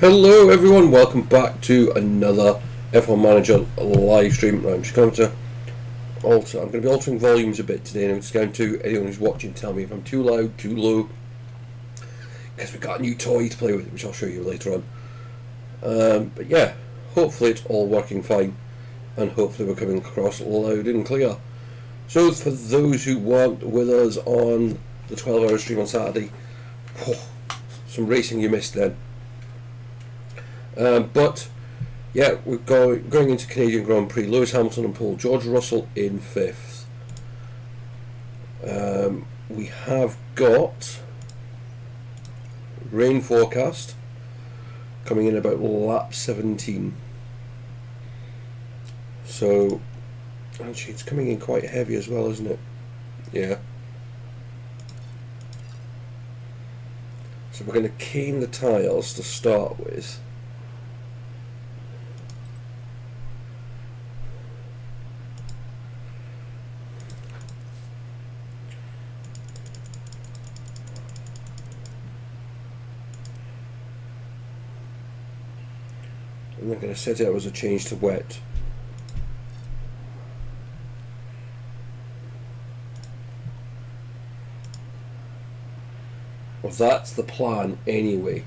Hello everyone, welcome back to another F1 Manager live stream. I'm just going to I'm going to be altering volumes a bit today, and I'm just going to anyone who's watching tell me if I'm too loud, too low, because we've got a new toy to play with, which I'll show you later on. But yeah, hopefully it's all working fine, and hopefully we're coming across loud and clear. So for those who weren't with us on the 12-hour stream on Saturday, some racing you missed then. But yeah, we're going into Canadian Grand Prix. Lewis Hamilton and pole, George Russell in 5th. We have got rain forecast coming in about lap 17. So actually it's coming in quite heavy as well, isn't it? Yeah. So we're going to cane the tyres to start with. I'm not going to set it up as a change to wet. Well, that's the plan anyway.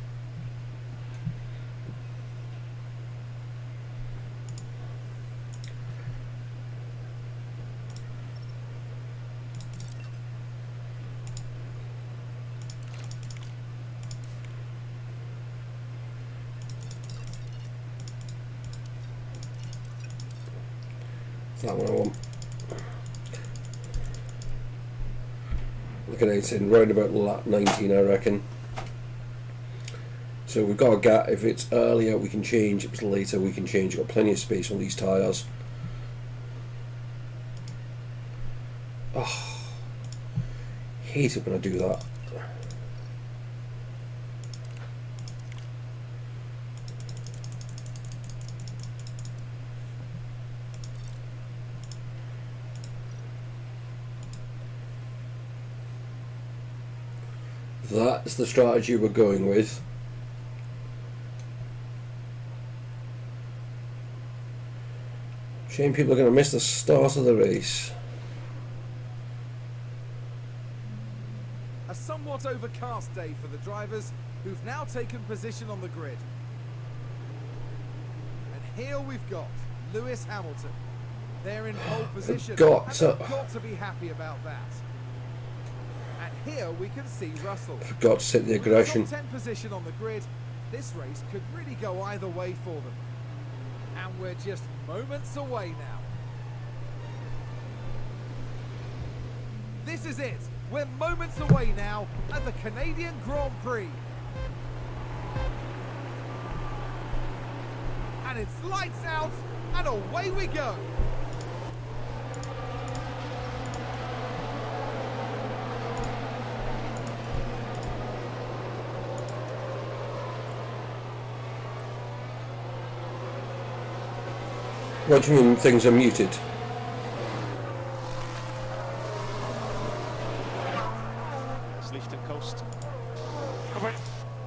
That one I want. Look at it, it's in round about lap 19, I reckon. So we've got a gap. If it's earlier we can change, if it's later we can change. We've got plenty of space on these tyres. Oh, hate it when I do that. That's the strategy we're going with. Shame people are going to miss the start of the race. A somewhat overcast day for the drivers who've now taken position on the grid. And here we've got Lewis Hamilton. They're in pole position. Got to be happy about that. And here we can see Russell. Forgot to set the aggression. Top 10 position on the grid. This race could really go either way for them. And we're just moments away now. This is it. We're moments away now at the Canadian Grand Prix. And it's lights out and away we go. What do you mean things are muted?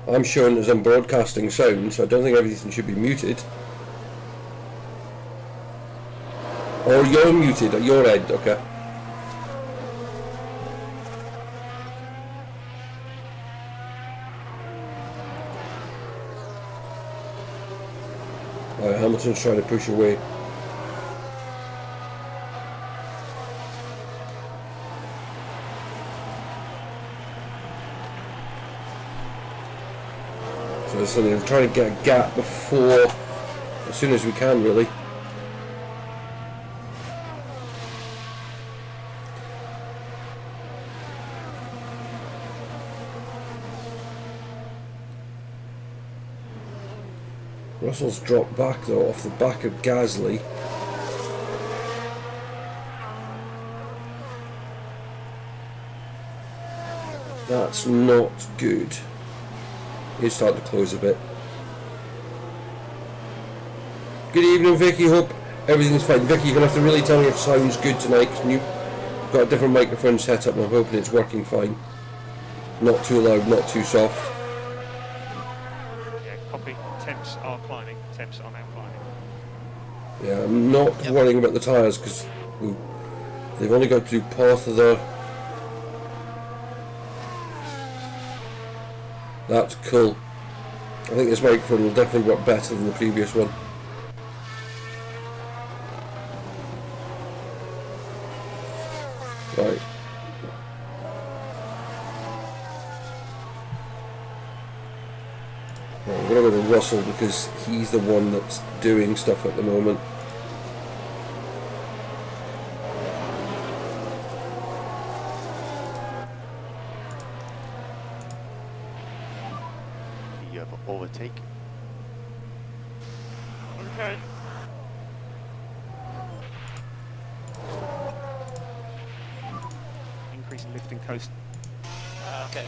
I'm showing as I'm broadcasting sound, so I don't think everything should be muted. Or you're muted at your end, okay. Right, Hamilton's trying to push away. So they're trying to get a gap before, as soon as we can, really. Russell's dropped back though off the back of Gasly. That's not good. He's starting to close a bit. Good evening, Vicky. Hope everything's fine. Vicky, you're going to have to really tell me if it sounds good tonight. You've got a different microphone set up and I'm hoping it's working fine. Not too loud, not too soft. copy. Temps are climbing. Temps are now climbing. Yeah, I'm not worrying about the tyres because they've only got to do part of the... That's cool. I think this microphone will definitely work better than the previous one. Right. Right, I'm going to go to Russell because he's the one that's doing stuff at the moment. You have overtake. Okay. Increase in lift and coast. Okay.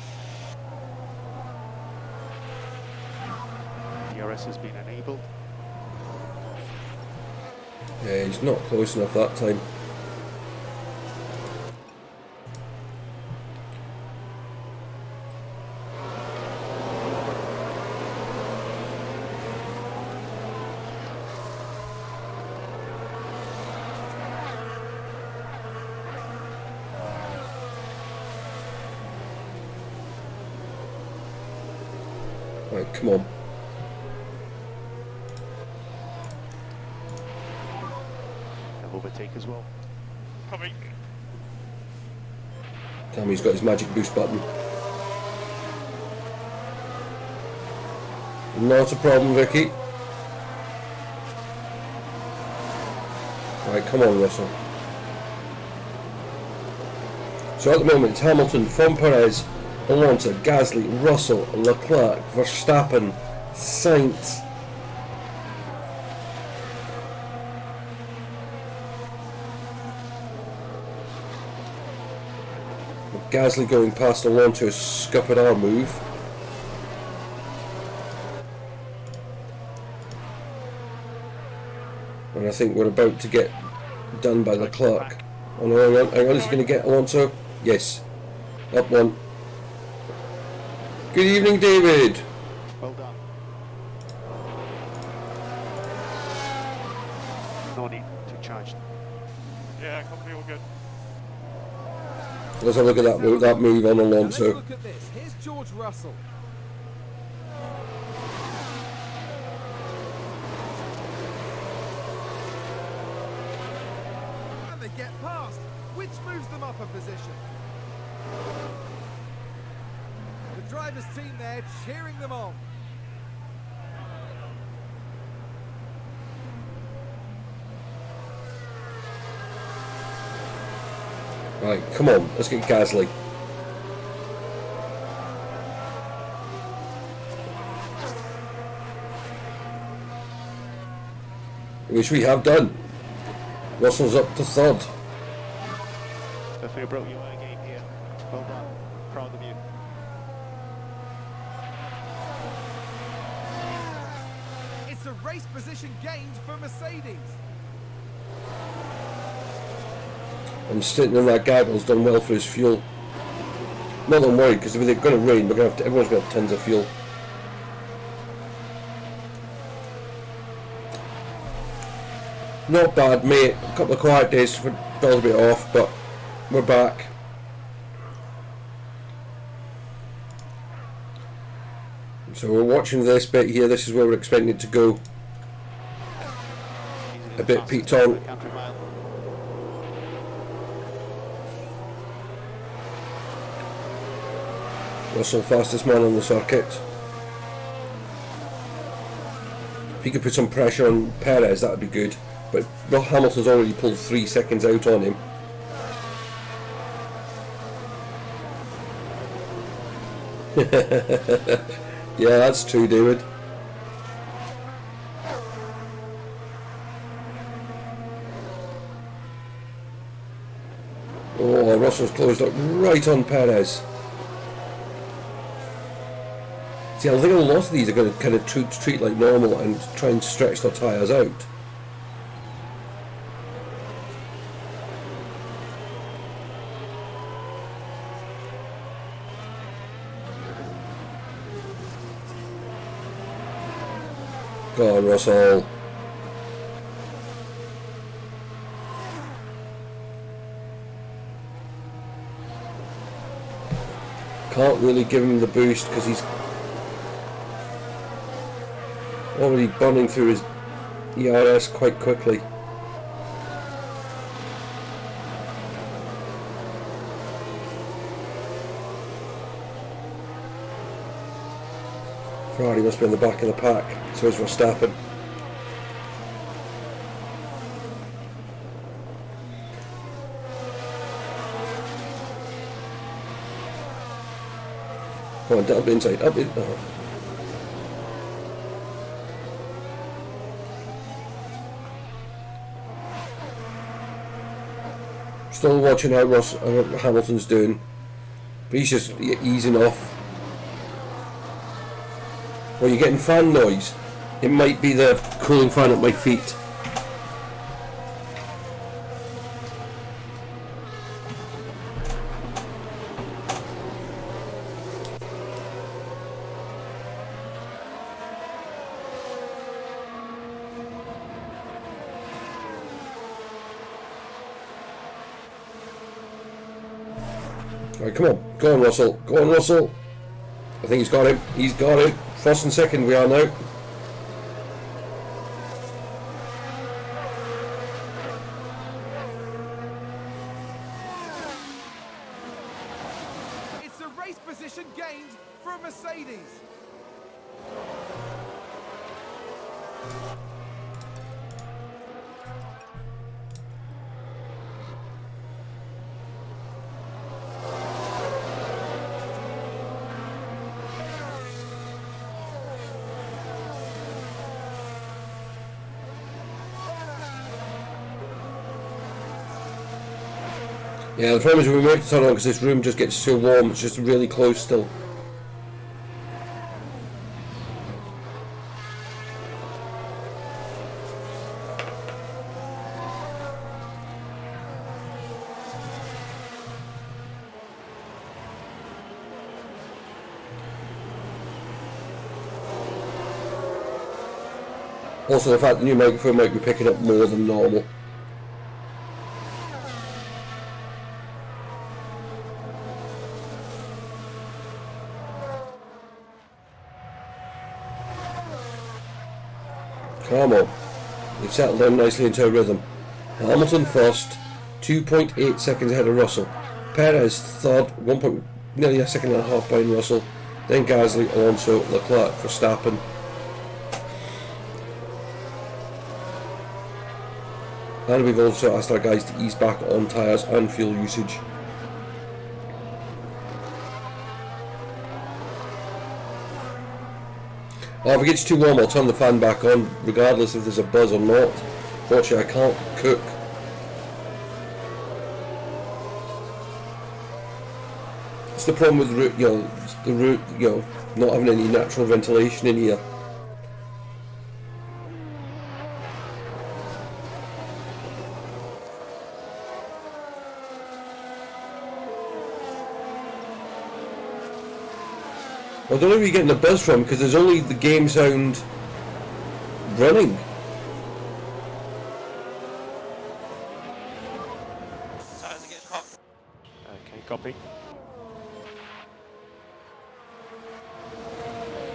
DRS has been enabled. Yeah, he's not close enough that time. Right, come on. Have overtake as well. Copy. Tell me he's got his magic boost button. Not a problem, Vicky. Right, come on, Russell. So at the moment it's Hamilton from Perez, Alonso, Gasly, Russell, Leclerc, Verstappen, Sainz. Gasly going past Alonso, a scuppered arm move. And I think we're about to get done by Leclerc. Oh no, hang on, is he going to get Alonso? Yes. Up one. Good evening, David. Well done. No need to charge. Yeah, copy, all good. Let's have a look at that move on Now let's Alonso. look at this. Here's George Russell. And they get past, which moves them up a position. The driver's team there cheering them on. Right, come on, let's get Gasly. Which we have done. Russell's up to third. Definitely brought you out again here. Well done. Proud of you. It's a race position gained for Mercedes. And sitting in that gaggle's done well for his fuel. Not that I'm worried because if it's going to rain, everyone's going to have tons of fuel. Not bad, mate. A couple of quiet days for fell a bit off, but we're back. So we're watching this bit here. This is where we're expecting it to go. A bit peaked on. Country mile. Russell, fastest man on the circuit. If he could put some pressure on Perez, that would be good. But Hamilton's already pulled 3 seconds out on him. Yeah, that's true, David. Oh, Russell's closed up right on Perez. See, I think a lot of these are going to kind of treat like normal and try and stretch their tyres out. Go on, Russell. Can't really give him the boost because he's already burning through his ERS quite quickly. Ferrari must be in the back of the pack, so is Verstappen. Come on, up inside, up in. Oh. Still watching how Hamilton's doing, but he's just easing off. Well, you're getting fan noise. It might be the cooling fan at my feet. Right, come on. Go on, Russell. Go on, Russell. I think he's got him. He's got him. First and second we are now. It's a race position gained for a Mercedes. Yeah, the problem is we wait so long because this room just gets so warm, it's just really close still. Also the fact the new microphone might be picking up more than normal. Come on. They've settled down nicely into a rhythm. Hamilton first, 2.8 seconds ahead of Russell. Perez third, nearly a second and a half behind Russell. Then Gasly, Alonso, Leclerc, Verstappen. And we've also asked our guys to ease back on tyres and fuel usage. Oh, if it gets too warm, I'll turn the fan back on, regardless if there's a buzz or not. Fortunately, I can't cook. It's the problem with not having any natural ventilation in here. I don't know where you're getting the buzz from because there's only the game sound running. Tires are getting hot. Okay, copy.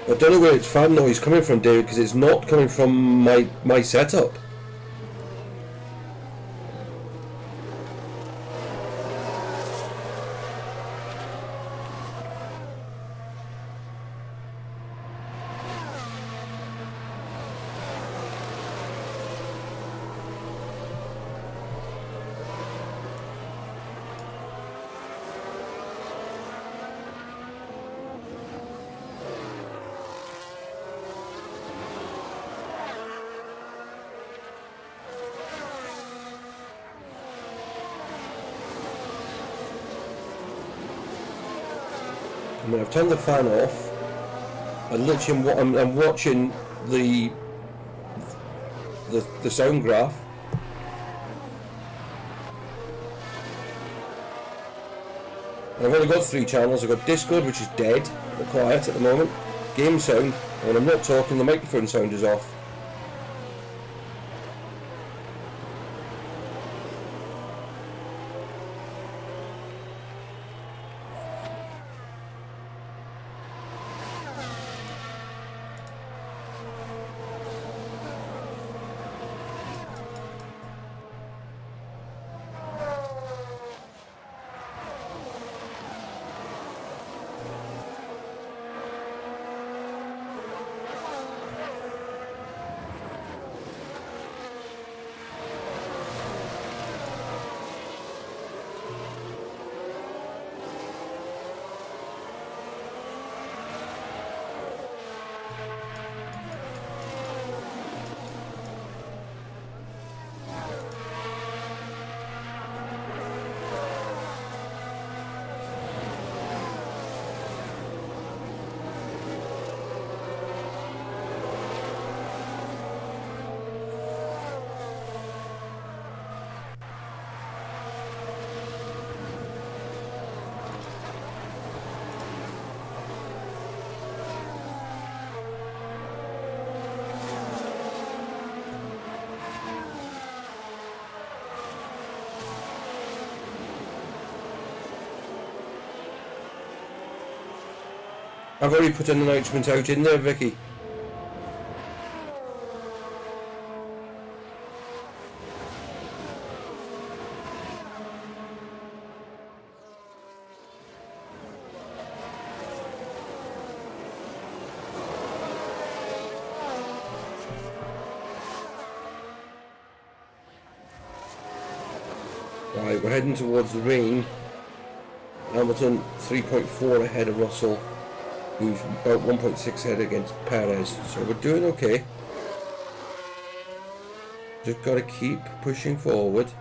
I don't know where it's fan noise coming from, David, because it's not coming from my setup. I mean, I've turned the fan off. And literally, I'm watching the sound graph. And I've only got 3 channels. I've got Discord, which is dead, or quiet at the moment. Game sound, and when I'm not talking, the microphone sound is off. I've already put an announcement out in there, Vicky. Right, we're heading towards the rain. Hamilton 3.4 ahead of Russell, who's about 1.6 ahead against Perez. So we're doing okay. Just got to keep pushing forward.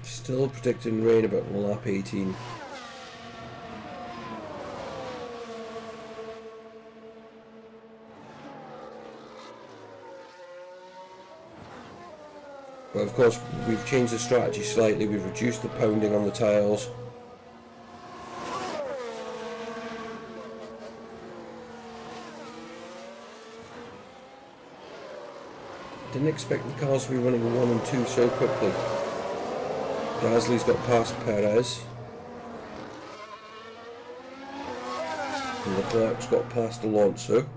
Still predicting rain about lap 18. But of course we've changed the strategy slightly, we've reduced the pounding on the tyres. Didn't expect the cars to be running 1 and 2 so quickly. Gasly's got past Perez. And Leclerc's got past Alonso.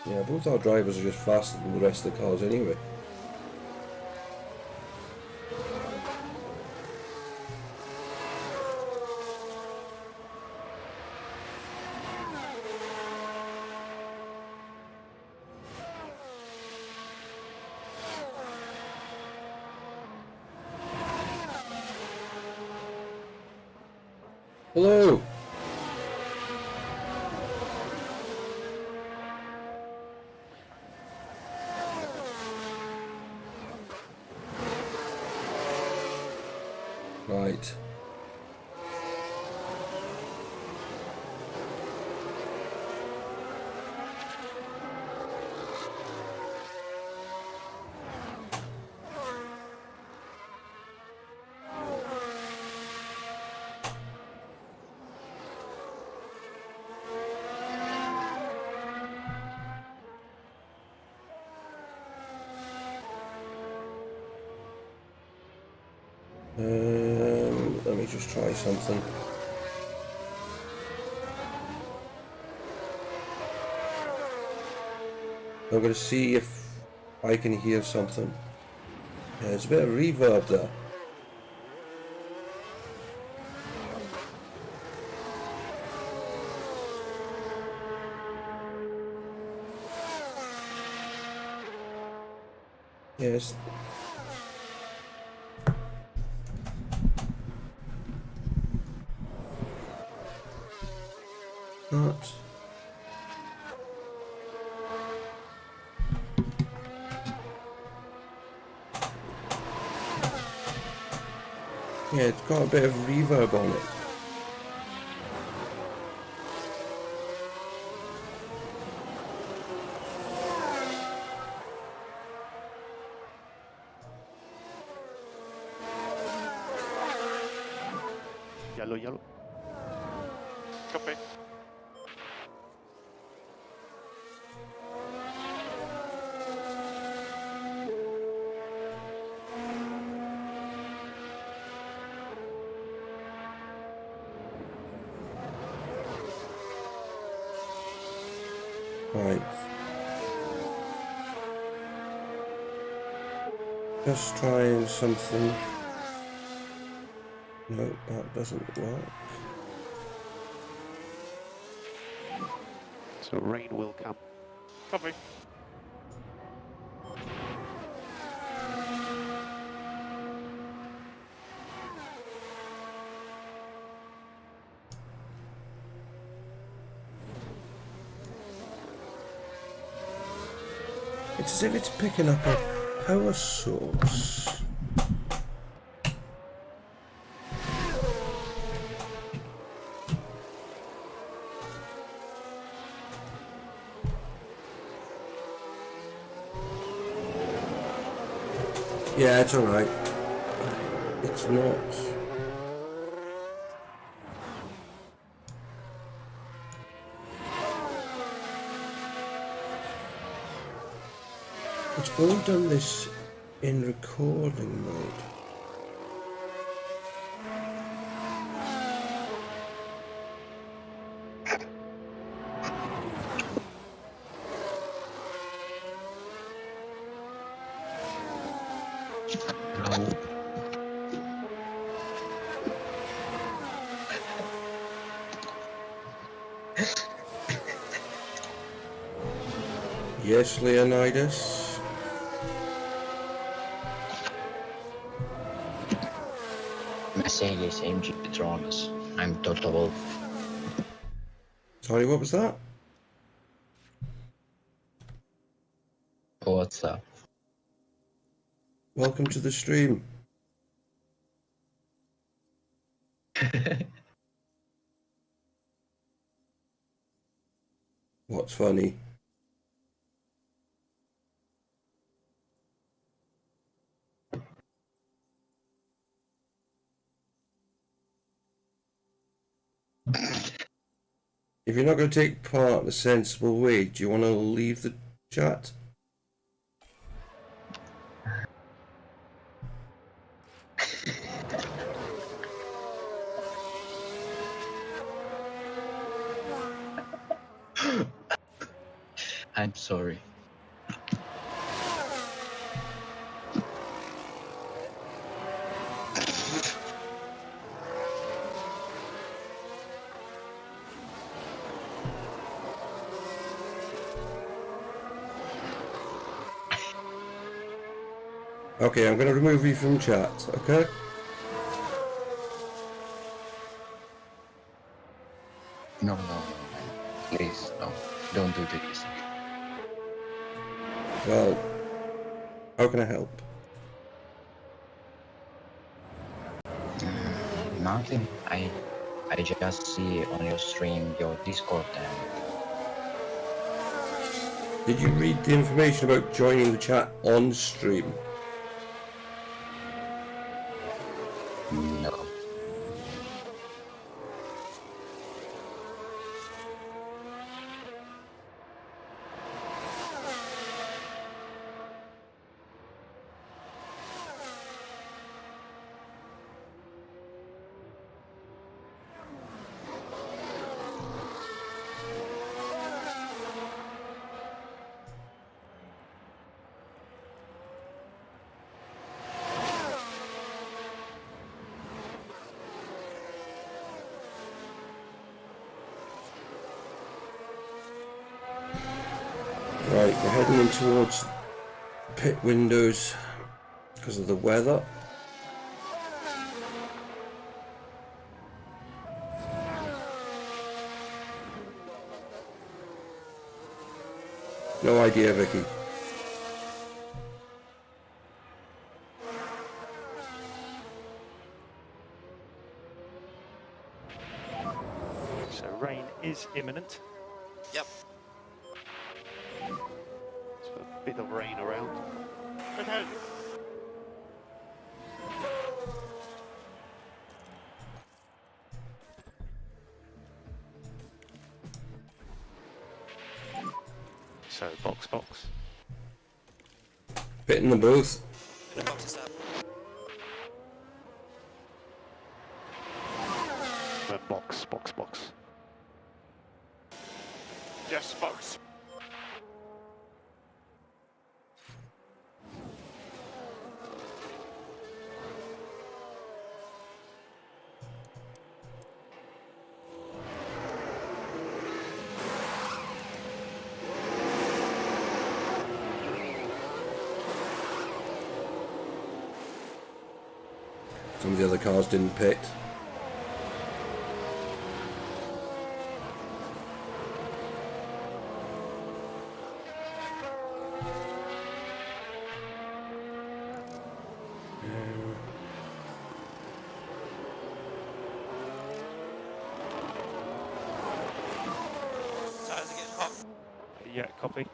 Yeah, both our drivers are just faster than the rest of the cars anyway. Hello! Right. Let me just try something. I'm going to see if I can hear something. Yeah, there's a bit of reverb there. Yes. Not. Yeah, it's got a bit of reverb on it. Yellow, yellow. Copy. Right. Just trying something. No, that doesn't work. So rain will come. Copy. It's as if it's picking up a power source. Yeah, it's alright. It's not. It's all done this in recording mode. Yes, Leonidas. Mercedes AMG Petronas. I'm Toto Wolf. Sorry, what was that? What's up? Welcome to the stream. What's funny? If you're not going to take part in a sensible way, do you want to leave the chat? I'm sorry. Okay, I'm going to remove you from chat, okay? No, man. Please, no. Don't do this. Well, how can I help? Nothing. I just see on your stream your Discord and Did you read the information about joining the chat on stream? no. Right, we're heading in towards pit windows because of the weather. No idea, Vicky. So rain is imminent. Yep. So a bit of rain around. Okay. So box. Pit in the booth. In the box is that. Box. Yes, box. some of the other cars didn't pit. Tyres are getting hot. Yeah, copy.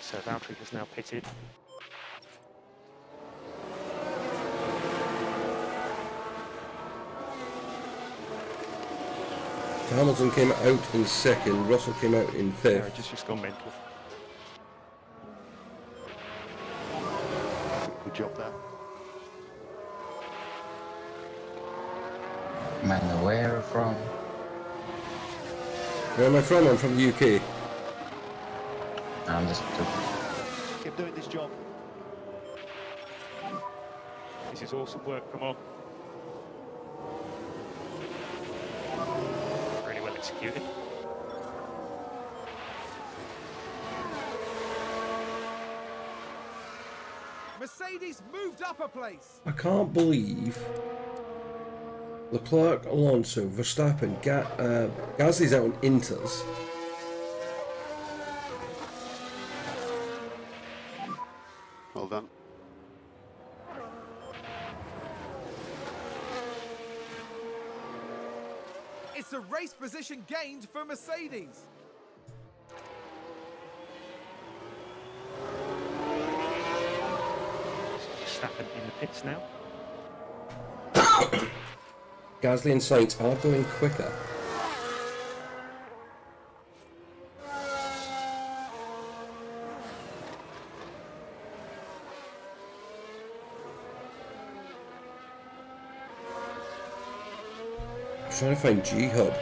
So Valtteri has now pitted. Hamilton came out in second, Russell came out in Yeah, fifth. just gone mental. Good job there. Man, where from? Where am I from? I'm from the UK. I'm just Keep doing this job. This is awesome work, come on. Really well executed. Mercedes moved up a place. I can't believe Leclerc, Alonso, Verstappen, Gasly's out on Inters. Well done. It's a race position gained for Mercedes. Verstappen in the pits now. Gasly and Sainz are going quicker. I'm trying to find G-Hub.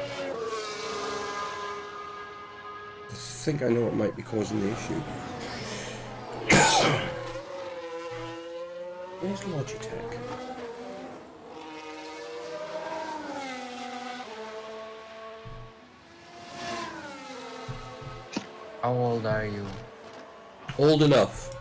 I think I know what might be causing the issue. Where's Logitech? How old are you? Old enough.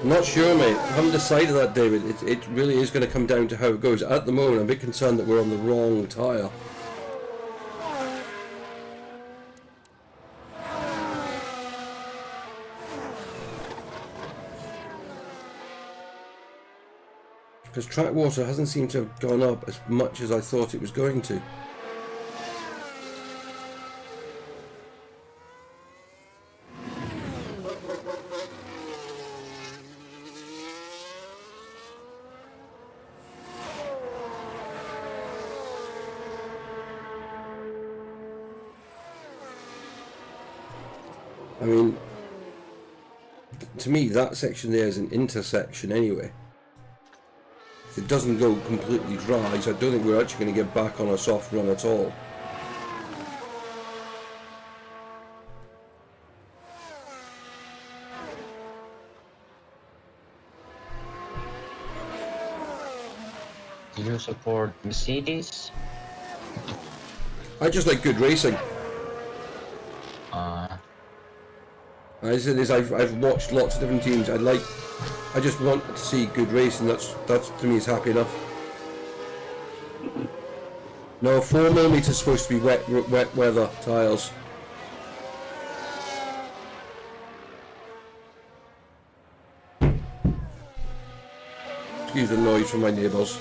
I'm not sure, mate. I haven't decided that, David. It really is going to come down to how it goes. At the moment, I'm a bit concerned that we're on the wrong tyre. Because track water hasn't seemed to have gone up as much as I thought it was going to. I mean, to me, that section there is an intersection anyway. It doesn't go completely dry, so I don't think we're actually going to get back on a soft run at all. Do you support Mercedes? I just like good racing. As it is, I've watched lots of different teams. I just want to see good racing. That's to me is happy enough. No, 4mm is supposed to be wet weather tyres. Excuse the noise from my neighbours.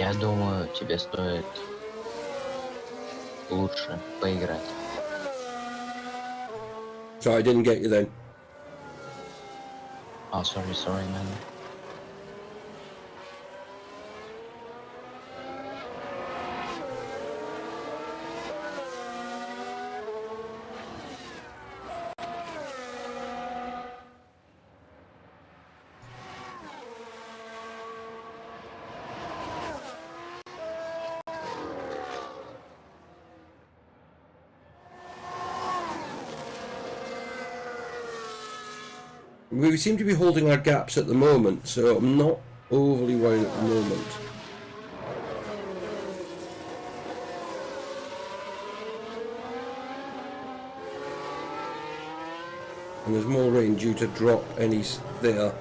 Я думаю, тебе стоит лучше поиграть. Sorry, I didn't get you then. Oh, sorry, man. We seem to be holding our gaps at the moment, so I'm not overly worried at the moment. And there's more rain due to drop any there.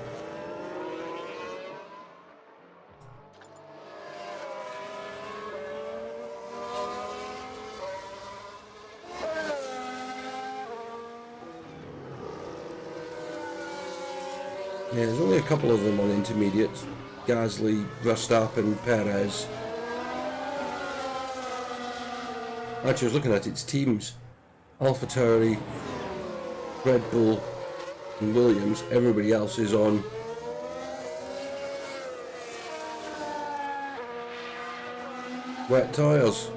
Yeah, there's only a couple of them on intermediates. Gasly, Verstappen, Perez. Actually, I was looking at its teams. AlphaTauri, Red Bull and Williams. Everybody else is on wet tyres.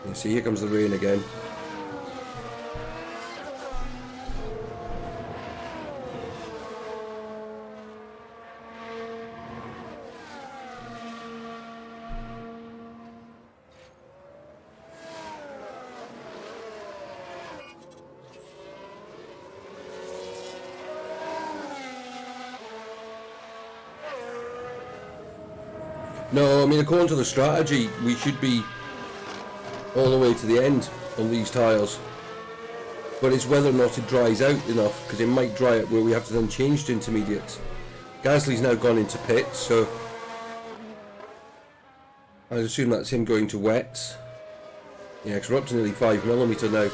You see, here comes the rain again. No, I mean, according to the strategy, we should be all the way to the end on these tyres. But it's whether or not it dries out enough, because it might dry out where we have to then change to intermediates. Gasly's now gone into pits, so I assume that's him going to wets. Yeah, because we're up to nearly 5mm now.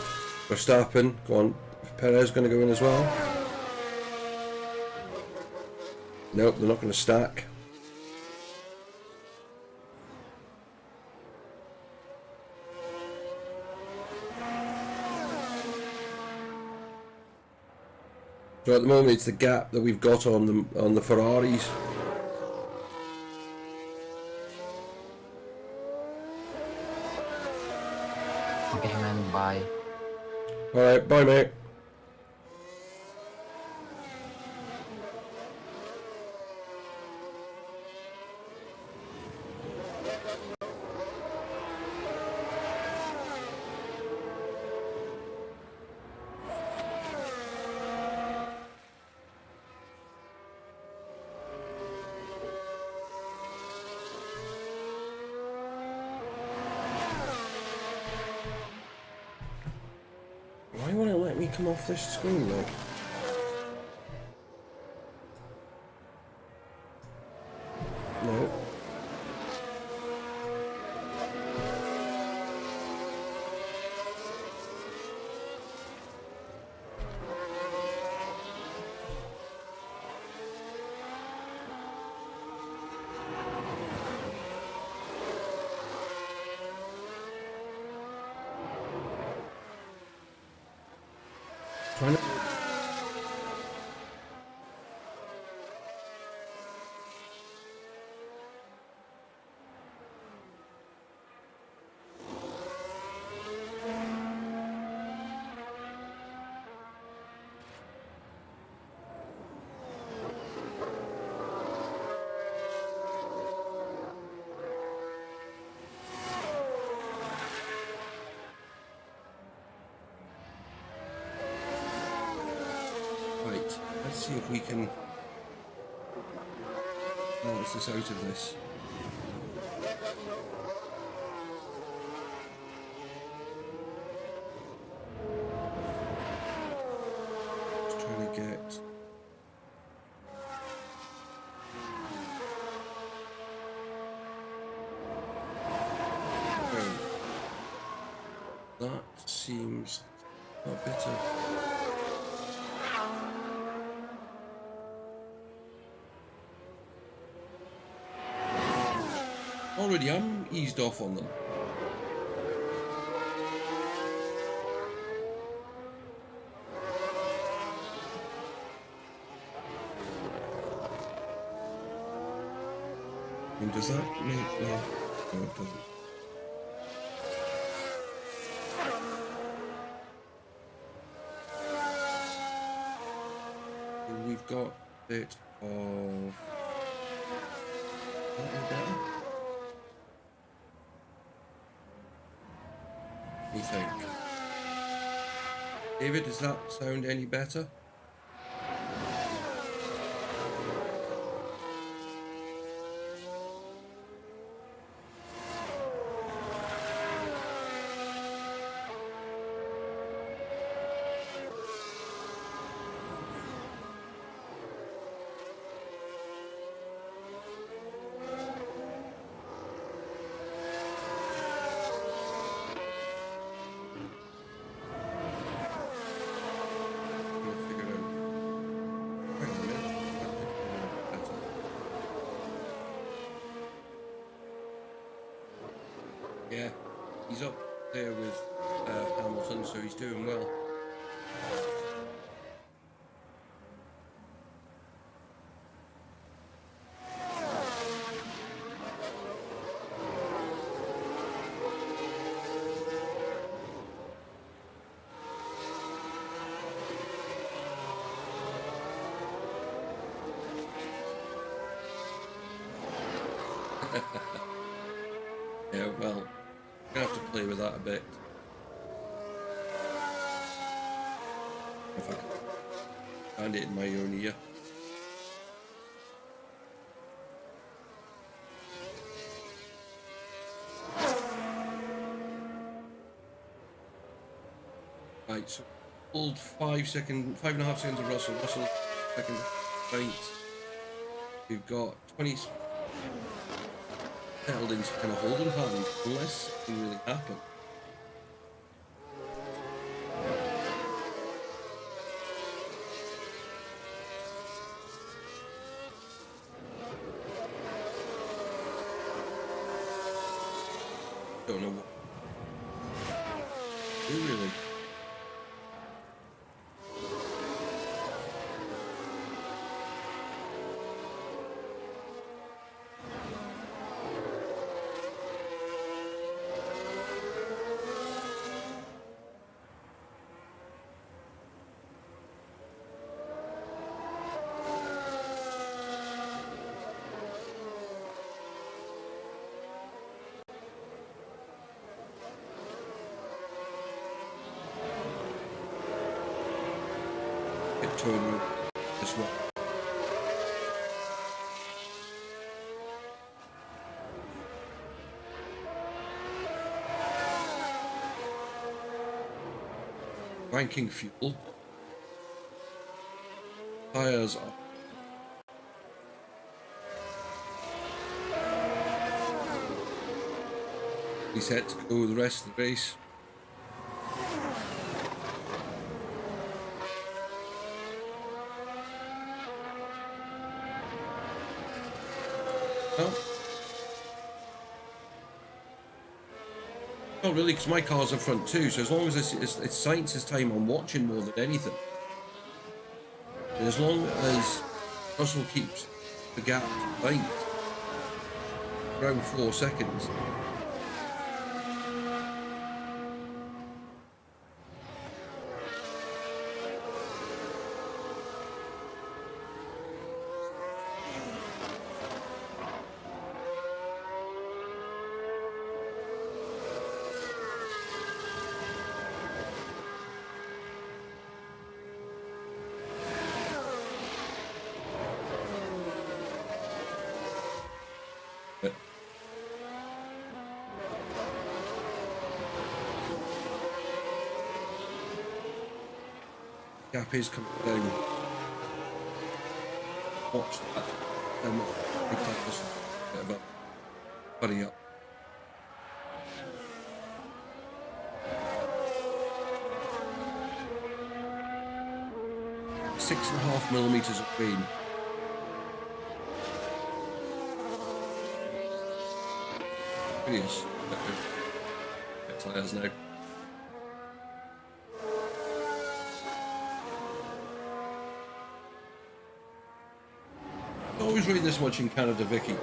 Verstappen, go on. Perez going to go in as well. Nope, they're not going to stack. So at the moment it's the gap that we've got on the Ferraris. Okay, man, bye. Alright, bye mate. Why won't it let me come off this screen though? No. Trying to... Right, let's see if we can balance this out of this. Just trying to get... That seems a bit of... already am eased off on them. And does that make me... No, it doesn't. And we've got a bit of... Slightly better? What do you think? David, does that sound any better? Yeah, he's up there with Hamilton, so he's doing well. Yeah, well, I'm gonna have to play with that a bit. If I can find it in my own ear. Right, so hold 5.5 seconds of Russell, second right. We've got 20 settled into kind of holding pattern unless something really happen. Don't know what. Do really? Turn as well. Ranking fuel. Tires up. He's set to go the rest of the race. Well, not really, because my car's up front too, so as long as it's Sainz's time I'm watching more than anything. And as long as Russell keeps the gap tight, around 4 seconds. Gap is coming down. Watch that. Big time this bit of a hurry up. Six and a half millimeters of rain. Yes. Tyres now. Always rain this much in Canada, Vicky.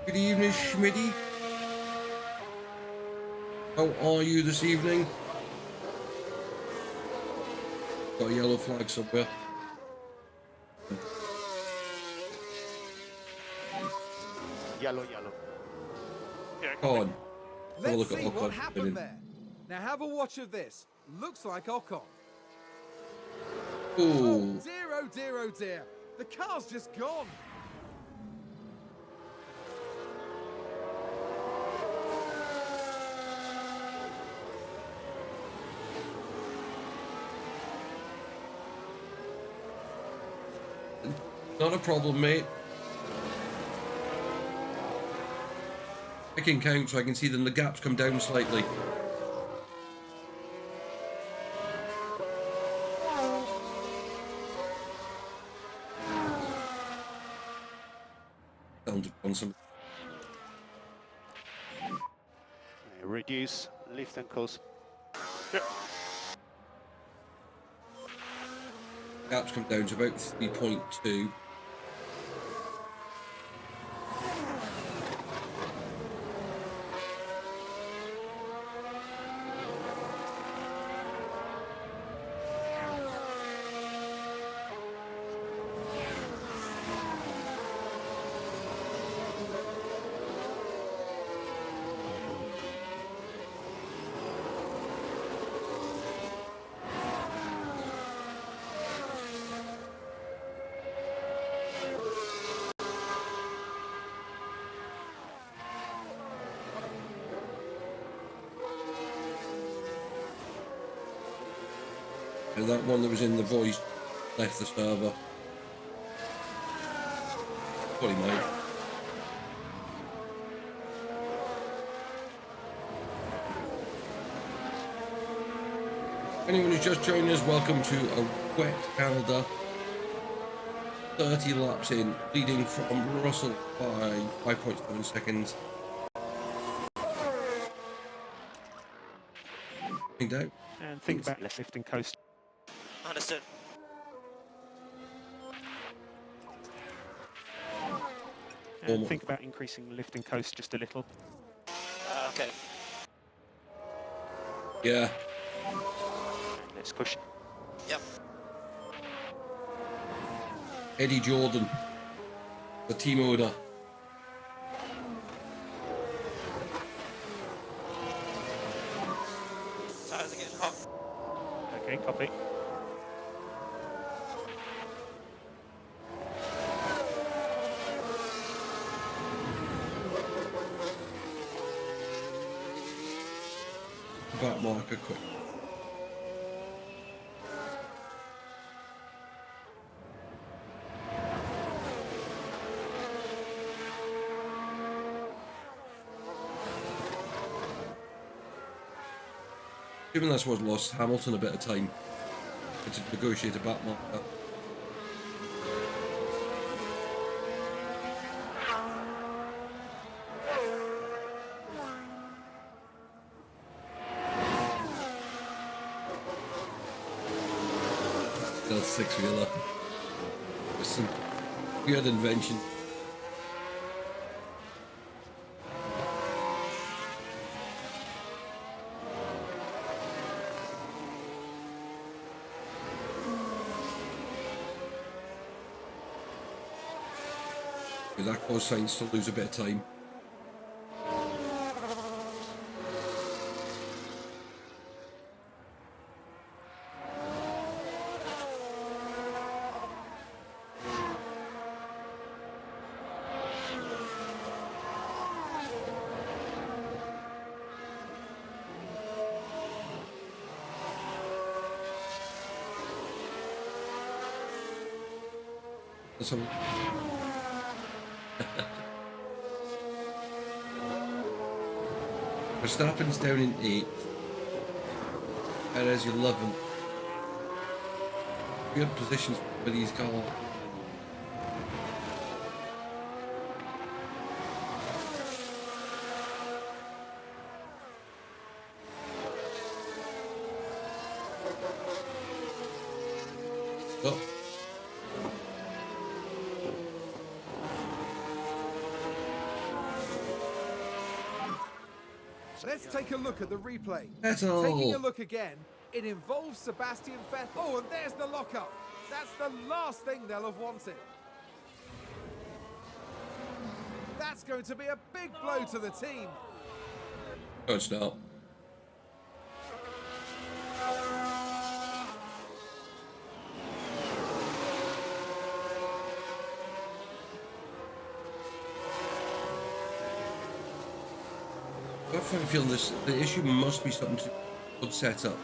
Good evening, Schmitty. How are you this evening? Got a yellow flag somewhere. Yellow. Yeah, Come on. Have a Let's look at see what Ocon. happened there. Now have a watch of this. Looks like Ocon. Ooh. Oh dear, oh dear. The car's just gone. Not a problem, mate. I can count so I can see them. The gaps come down slightly. On some. Reduce, lift and coast. Gaps come down to about 3.2. And that one that was in the voice left the server. What he made. Anyone who's just joined us, welcome to a wet Canada. 30 laps in, leading from Russell by 5.7 seconds. Down. And think about left lift and coast. Understood. And think about increasing lift and coast just a little. Okay. Yeah. And let's push. Yep. Eddie Jordan, the team owner. Tires are getting hot. Okay, copy. Back marker quick. Given that's what lost Hamilton a bit of time to negotiate a back marker. Still six-wheeler. With some weird invention. That caused Sainz to lose a bit of time. Let's have Verstappen's down in 8th. Perez 11th. Good positions for these cars. Oh. Let's take a look at the replay. Vettel. Taking a look again, it involves Sebastian Vettel. Oh, and there's the lockup. That's the last thing they'll have wanted. That's going to be a big blow to the team. No, it's not. I have a feeling the issue must be something to good setup.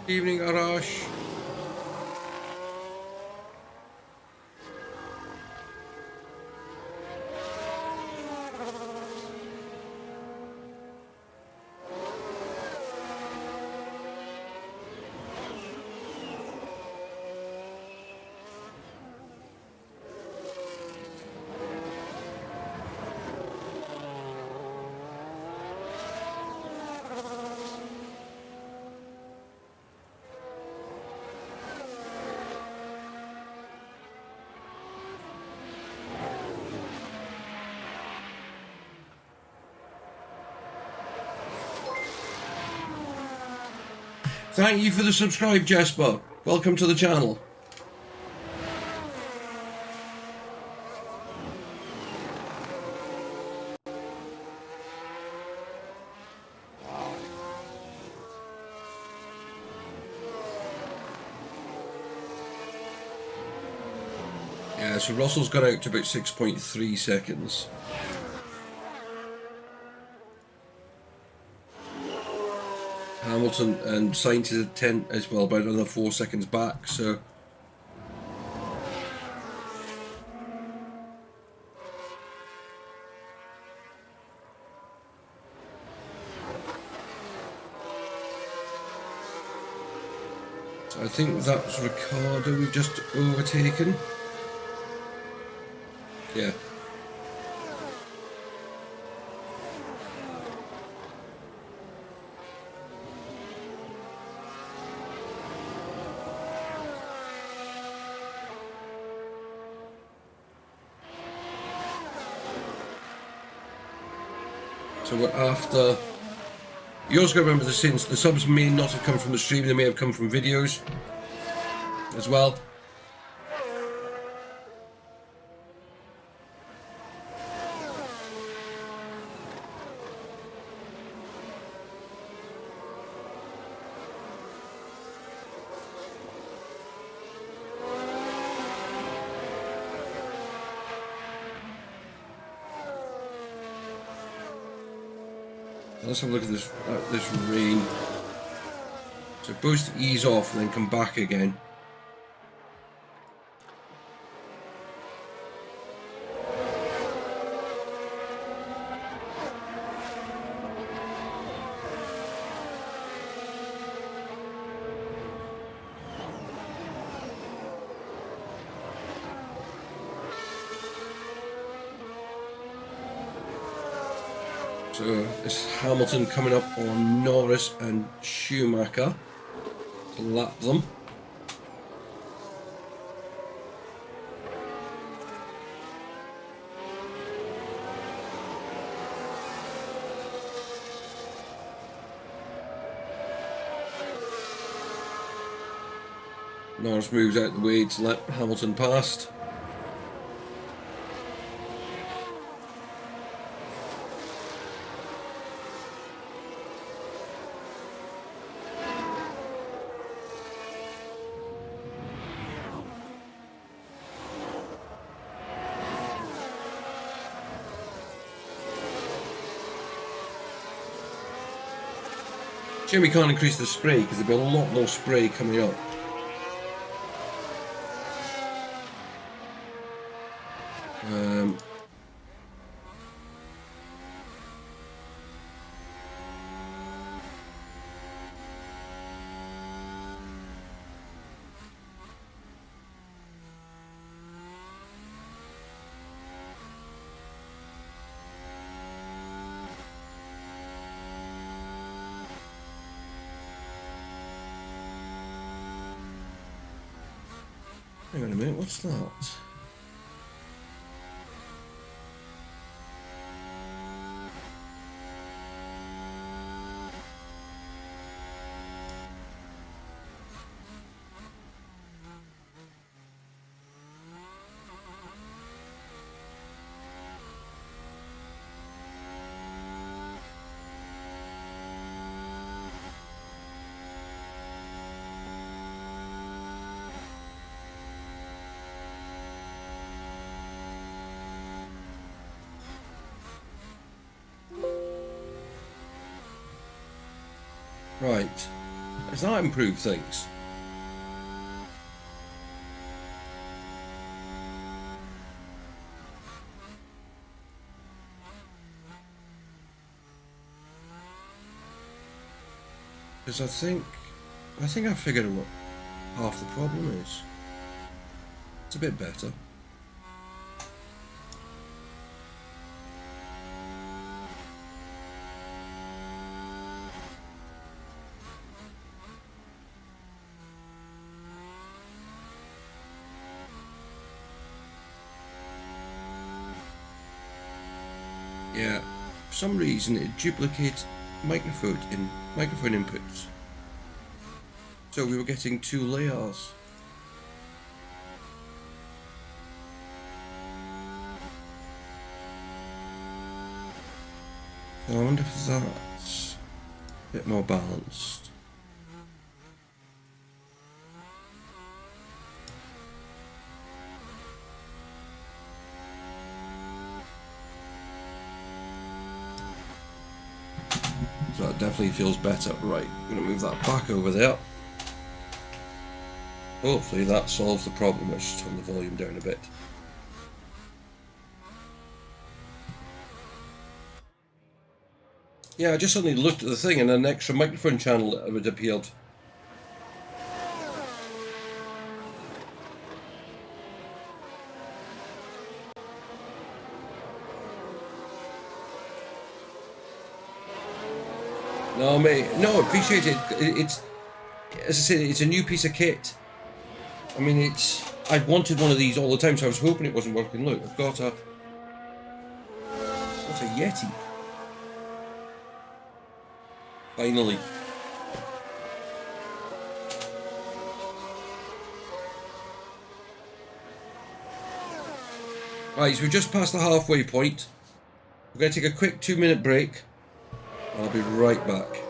Evening, Arash. Thank you for the subscribe, Jesper. Welcome to the channel. Yeah, so Russell's got out to about 6.3 seconds. Hamilton and Sainz is at 10 as well, about another 4 seconds back, so I think that's Ricciardo we've just overtaken. Yeah. So we're after. You also got to remember the subs may not have come from the stream, they may have come from videos as well. Let's have a look at this rain. So it's supposed to ease off and then come back again. So it's Hamilton coming up on Norris and Schumacher to lap them. Norris moves out the way to let Hamilton past. Shame we can't increase the spray because there'll be a lot more spray coming up. Hang on a minute, what's that? Right. Does that improve things? Because I think I figured out what half the problem is. It's a bit better. Yeah, for some reason it duplicates microphone inputs. So we were getting 2 layers. So I wonder if that's a bit more balanced. So that definitely feels better. Right, I'm going to move that back over there. Hopefully that solves the problem. Let's just turn the volume down a bit. Yeah, I just suddenly looked at the thing and an extra microphone channel had appeared. No, mate. No, appreciate it. It's, as I said, it's a new piece of kit. I mean, I've wanted one of these all the time, so I was hoping it wasn't working. Look, I've got a Yeti. Finally. Right, so we've just passed the halfway point. We're going to take a quick 2-minute break. I'll be right back.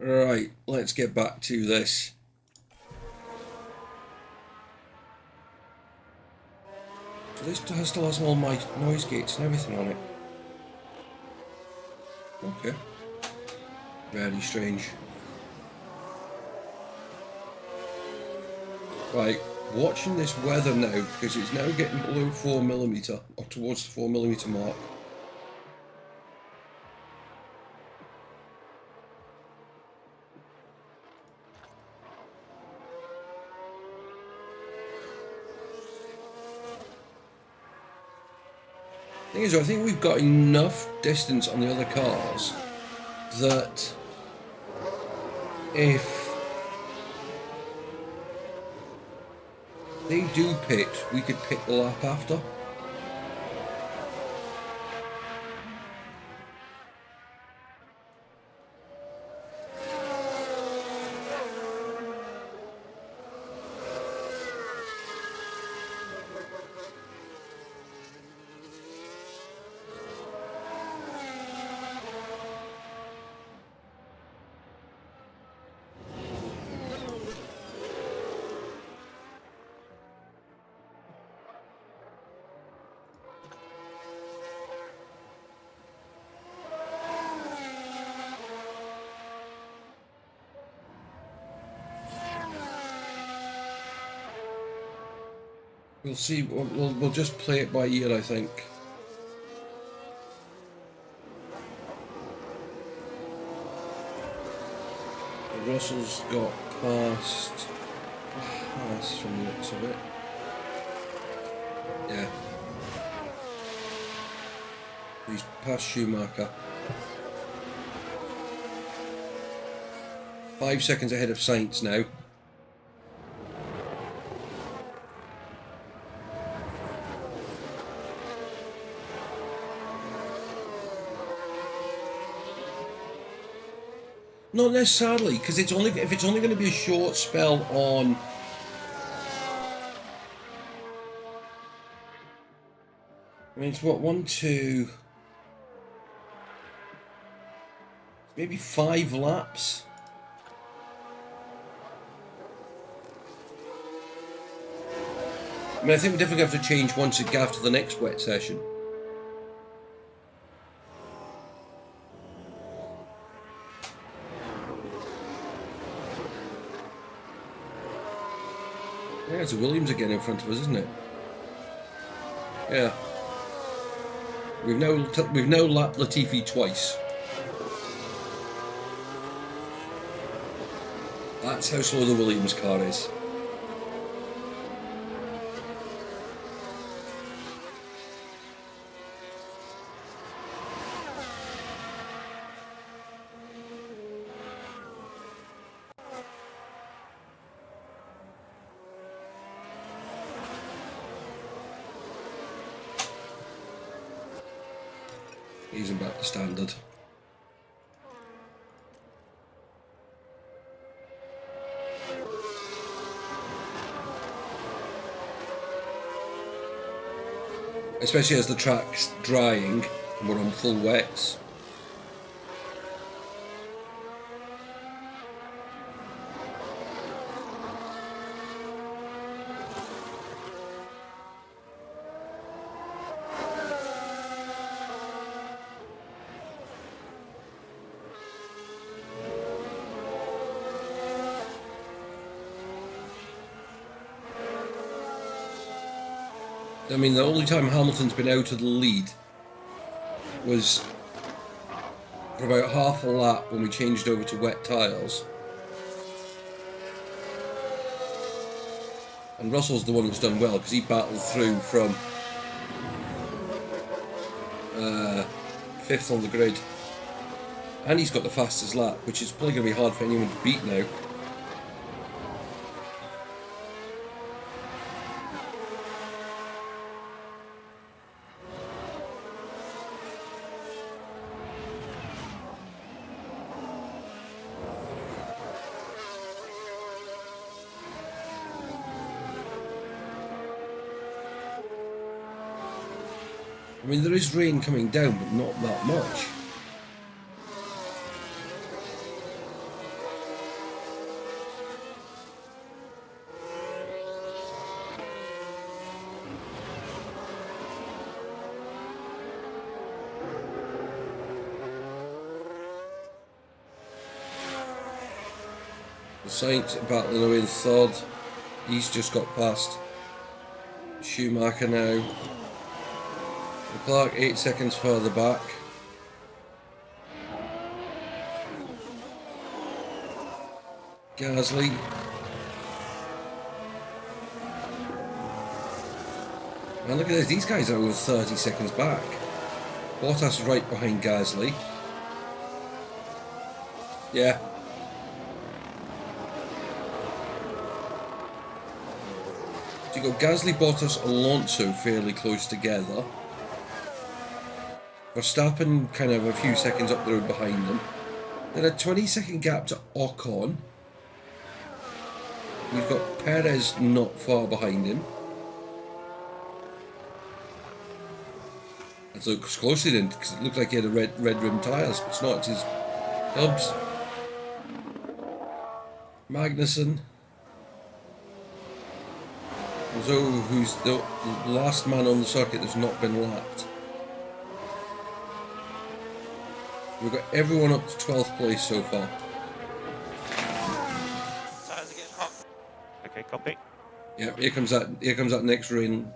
Right, let's get back to this. So this still has all my noise gates and everything on it. Okay. Very strange. Right, watching this weather now, because it's now getting below 4mm, or towards the 4mm mark. Thing is, I think we've got enough distance on the other cars that if they do pit, we could pit the lap after. We'll see. We'll just play it by ear, I think. Russell's got past from the looks of it. Yeah. He's past Schumacher. 5 seconds ahead of Sainz now. Not necessarily, because if it's only going to be a short spell on. I mean, it's what, 1, 2, maybe 5 laps. I mean, I think we're definitely going to have to change once it gets after the next wet session. Yeah, it's a Williams again in front of us, isn't it? Yeah. We've now lapped Latifi twice. That's how slow the Williams car is. He's back to standard. Especially as the track's drying and we're on full wets. I mean, the only time Hamilton's been out of the lead was for about half a lap when we changed over to wet tyres. And Russell's the one who's done well because he battled through from 5th on the grid. And he's got the fastest lap, which is probably going to be hard for anyone to beat now. I mean, there is rain coming down, but not that much. Sainz battling away in third. He's just got past Schumacher now. Clark 8 seconds further back. Gasly. Man, look at this. These guys are over 30 seconds back. Bottas is right behind Gasly. Yeah. So you got Gasly, Bottas, Alonso fairly close together. Verstappen kind of a few seconds up the road behind them. Then a 20-second gap to Ocon. We've got Perez not far behind him. It looks closely then, because it looked like he had a red rim tyres, but it's not, it's his hubs. Magnussen. Zoe, who's the last man on the circuit that's not been lapped. We've got everyone up to 12th place so far. Tires are getting hot. Okay, copy. Yep, here comes that next rain.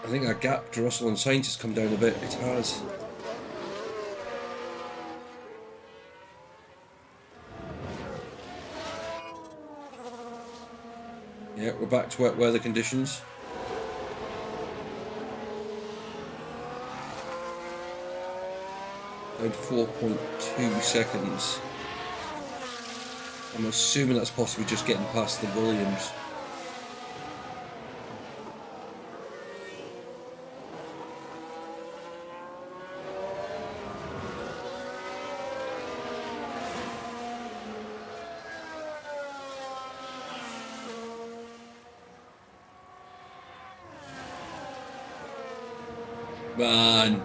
I think our gap to Russell and Sainz has come down a bit. It has. Yeah, we're back to wet weather conditions. Down to 4.2 seconds. I'm assuming that's possibly just getting past the Williams. Man.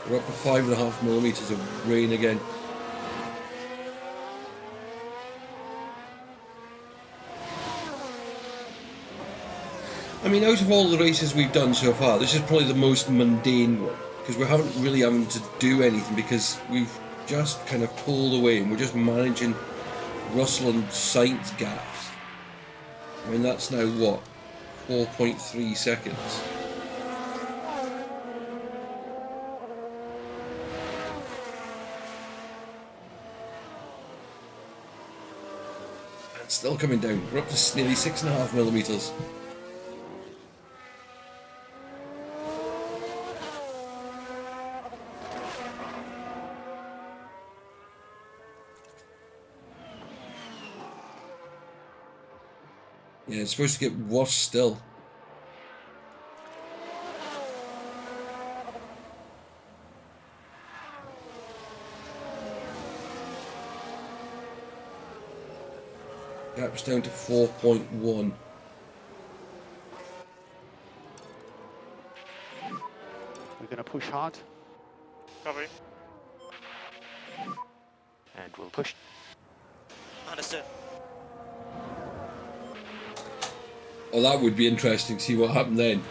We're up to 5.5 millimeters of rain again. I mean, out of all the races we've done so far, this is probably the most mundane one, because we haven't really having to do anything, because we've just kind of pulled away and we're just managing Russell and Sainz gaps. I mean, that's now what? 4.3 seconds. And still coming down. We're up to nearly 6.5 millimeters. Yeah, it's supposed to get worse still. Gap's down to 4.1. We're going to push hard. Copy. And we'll push. Understood. Oh, that would be interesting to see what happened then.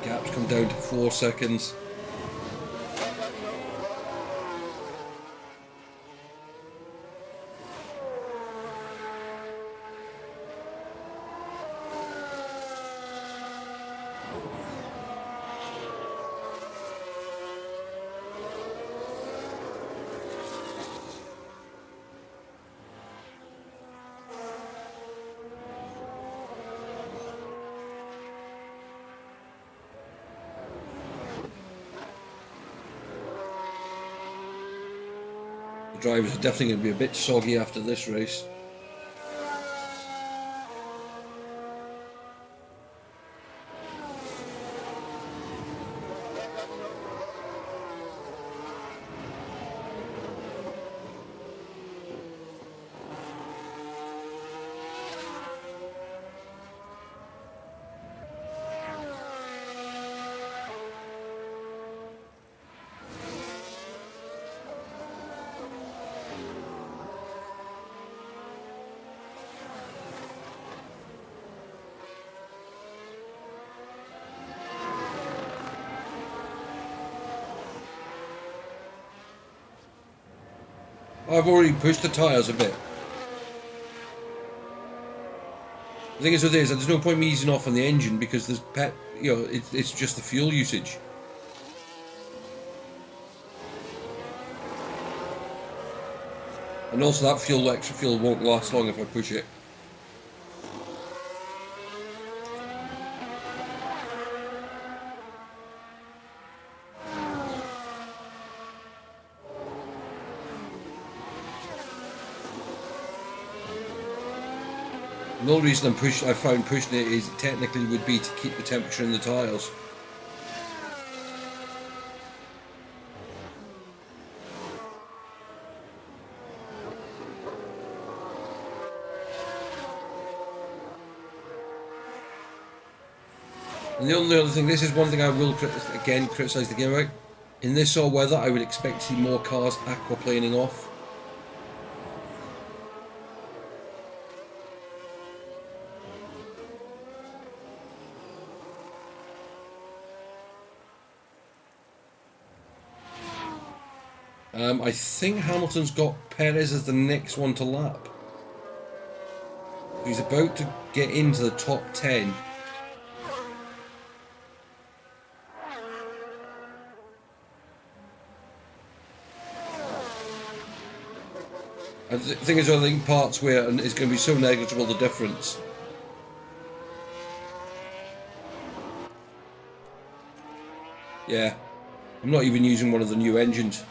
Gap's come down to 4 seconds. The drivers are definitely going to be a bit soggy after this race. I've already pushed the tyres a bit. The thing is with this, there's no point me easing off on the engine because there's it's just the fuel usage. And also that extra fuel won't last long if I push it. The only reason I found pushing it is technically would be to keep the temperature in the tyres. And the only other thing, this is one thing I will again criticise the game about. In this sort of weather, I would expect to see more cars aquaplaning off. I think Hamilton's got Perez as the next one to lap. He's about to get into the top 10. And the thing is, I think parts where it's going to be so negligible, the difference. Yeah, I'm not even using one of the new engines.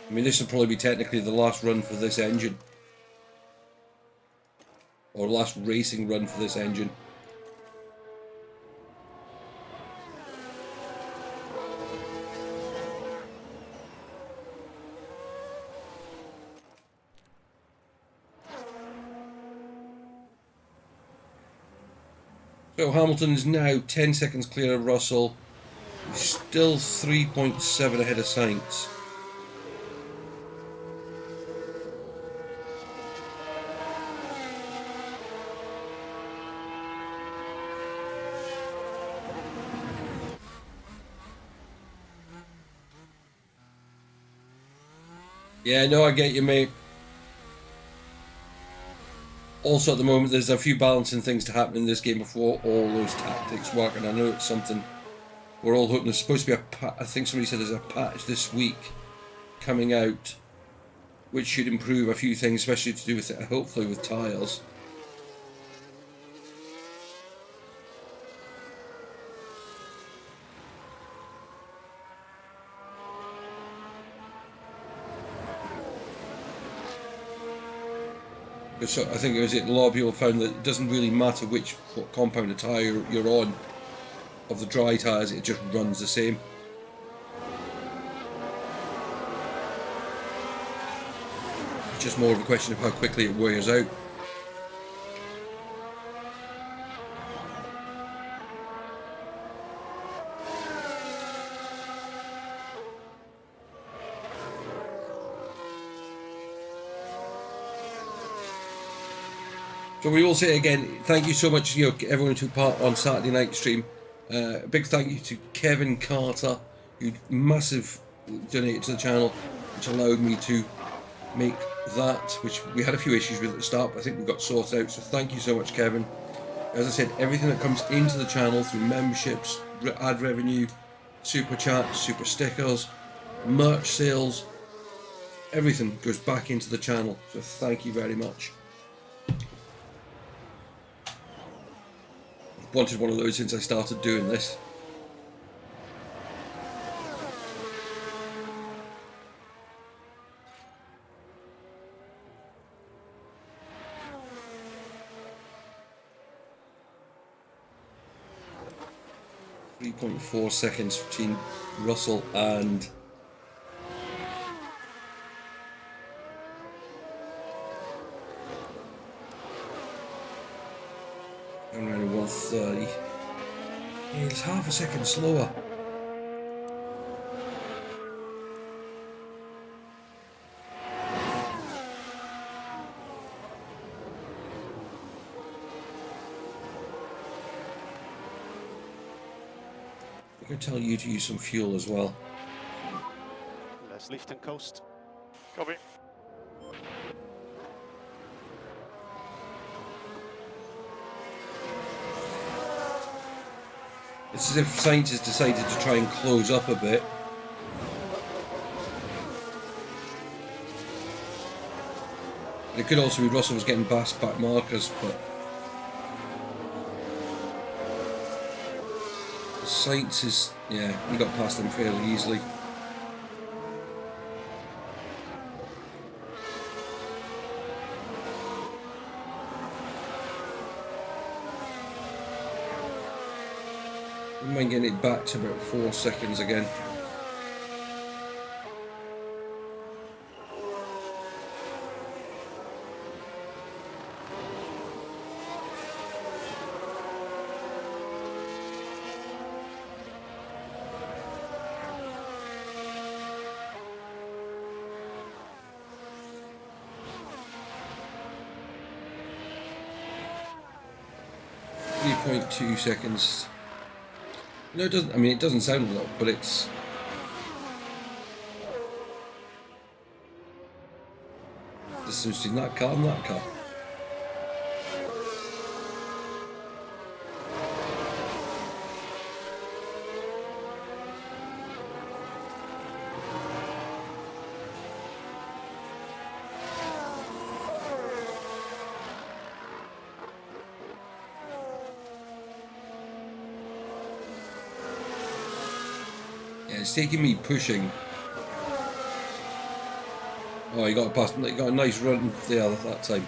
I mean, this will probably be technically the last run for this engine. Or last racing run for this engine. So Hamilton is now 10 seconds clear of Russell. He's still 3.7 ahead of Sainz. Yeah, no, I get you, mate. Also, at the moment, there's a few balancing things to happen in this game before all those tactics work, and I know it's something we're all hoping. There's supposed to be I think somebody said there's a patch this week coming out, which should improve a few things, especially to do with, hopefully, with tyres. So I think a lot of people found that it doesn't really matter what compound of tyre you're on, of the dry tyres, it just runs the same. It's just more of a question of how quickly it wears out. So we will say again, thank you so much, everyone who took part on Saturday night stream. A big thank you to Kevin Carter, who massive donated to the channel, which allowed me to make that, which we had a few issues with at the start, but I think we got sorted out. So thank you so much, Kevin. As I said, everything that comes into the channel through memberships, ad revenue, super chats, super stickers, merch sales, everything goes back into the channel. So thank you very much. Wanted one of those since I started doing this. .4 seconds between Russell and around 130. Yeah, it's half a second slower. I can tell you to use some fuel as well. Let's lift and coast. Copy. It's as if Sainz has decided to try and close up a bit. It could also be Russell was getting past back markers, but Sainz is, yeah, he got past them fairly easily. We might get it back to about 4 seconds again. .2 seconds. No, it doesn't. I mean, it doesn't sound a lot, but it's. Distance between that car and that car. It's taking me pushing. Oh, he got a nice run there that time.